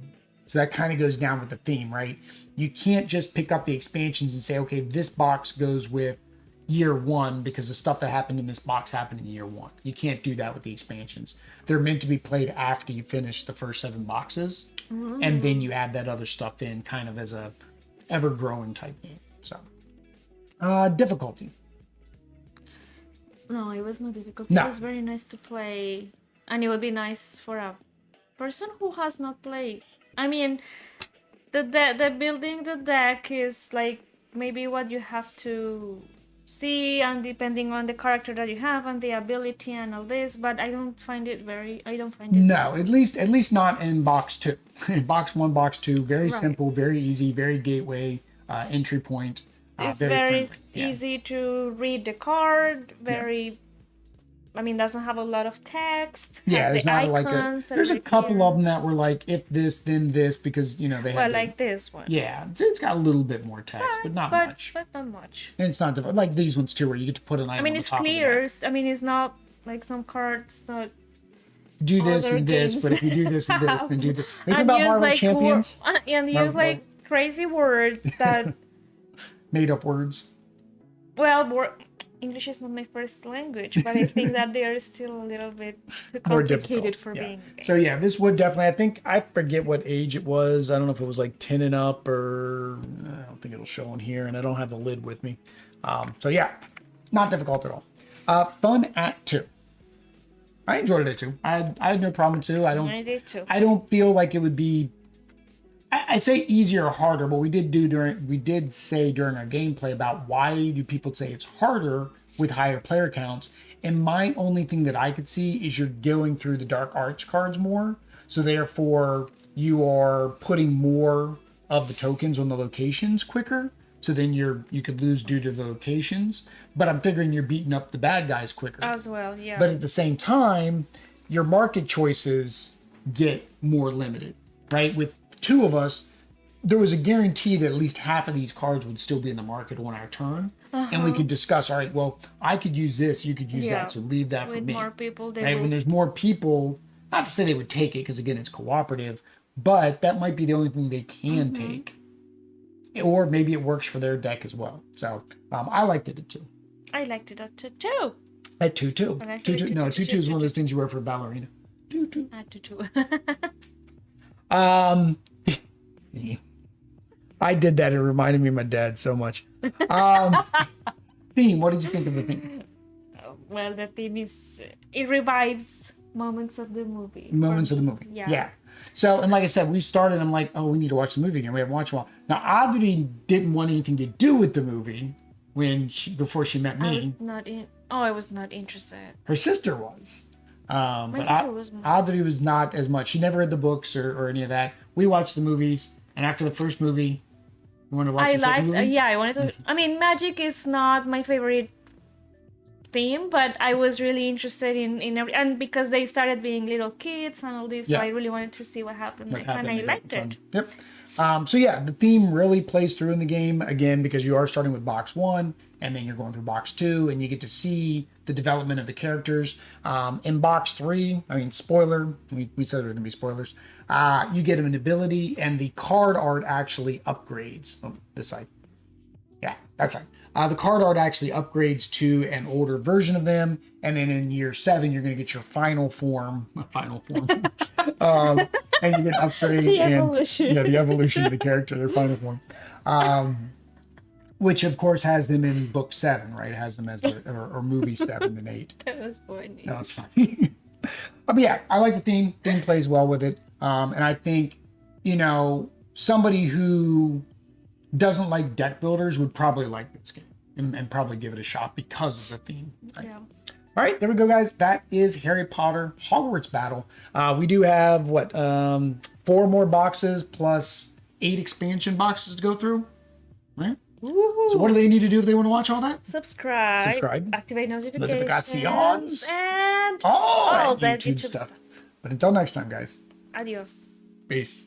So that kind of goes down with the theme, right? You can't just pick up the expansions and say, okay, this box goes with year one because the stuff that happened in this box happened in year one. You can't do that with the expansions. They're meant to be played after you finish the first 7 boxes, and then you add that other stuff in kind of as a ever-growing type game. So, difficulty. No, it was not difficult. No. It was very nice to play, and it would be nice for a person who has not played. I mean, the building the deck is like maybe what you have to see, and depending on the character that you have and the ability and all this, but I don't find it No, at least not in box 2. Box 1, box 2, very simple, very easy, very gateway entry point. It's very very easy to read the card, I mean, doesn't have a lot of text. Yeah, has there's the not icons there's a couple here. of them that were like if this then this because they had Well, like this one. yeah, it's got a little bit more text, but not much. But not much. And it's not different like these ones too, where you get to put an item. I mean, on the it's top of the clear. deck. I mean, it's not like some cards not. Do this other and this, games but if you do this and this, then do this. Are you talking And about use Marvel like Champions? and use like crazy words that. Made up words. Well, English is not my first language, but I think that they are still a little bit too More complicated difficult. for being. So yeah, this would definitely. I forget what age it was. I don't know if it was like 10 and up or I don't think it'll show on here, and I don't have the lid with me. So yeah, not difficult at all. Fun at 2. I enjoyed it at 2. I had no problem with 2. I did too. I don't feel like it would be. I say easier or harder, but we did say during our gameplay about why do people say it's harder with higher player counts. And my only thing that I could see is you're going through the dark arts cards more. So therefore you are putting more of the tokens on the locations quicker. So then you could lose due to the locations. But I'm figuring you're beating up the bad guys quicker. As well, yeah. But at the same time, your market choices get more limited, right? With 2 of us, there was a guarantee that at least half of these cards would still be in the market on our turn. And we could discuss, all right, well, I could use this, you could use that, so leave that for With me. more people, they Right? will. When there's more people, not to say they would take it, because again, it's cooperative, but that might be the only thing they can take. Or maybe it works for their deck as well. So I liked it at 2. I liked it at 2. At 2-2. Okay, 2-2. No, 2-2 is one of those things you wear for a ballerina. 2-2. At 2. I did that. It reminded me of my dad so much. Theme. What did you think of the theme? Well, the theme is it revives moments of the movie. Moments of the movie. Yeah. So, and like I said, we started. I'm like, oh, we need to watch the movie again. We haven't watched it in a while. Now, Audrey didn't want anything to do with the movie before she met I was me. not in. Oh, I was not interested. Her sister was. My But sister was more. Audrey was not as much. She never read the books or any of that. We watched the movies, and after the first movie, we wanted to watch I the second liked, movie. yeah, I wanted to. I mean, magic is not my favorite theme, but I was really interested in every, and because they started being little kids and all this, so Yeah. I really wanted to see what happened What next, and I happened. liked it. Yep. So yeah, the theme really plays through in the game again because you are starting with box 1 and then you're going through box 2 and you get to see the development of the characters. In box 3, I mean, spoiler, we said there were going to be spoilers. You get an ability and the card art actually upgrades. Oh, this side. Yeah, that's right. The card art actually upgrades to an older version of them, and then in year 7, you're going to get your final form. And you get an upgrade The and evolution. the evolution of the character, their final form. Which of course has them in book 7, right? It has them as or movie 7 and 8. That was funny. No, it's fine. But yeah, I like the theme. Theme plays well with it. And I think, somebody who doesn't like deck builders would probably like this game and probably give it a shot because of the theme. Right? Yeah. All right, there we go, guys. That is Harry Potter Hogwarts Battle. We do have, 4 more boxes plus 8 expansion boxes to go through, right? Woohoo. So what do they need to do if they want to watch all that? Subscribe. Activate notifications. Notifications. And All all that that YouTube stuff. But until next time, guys. Adios. Peace.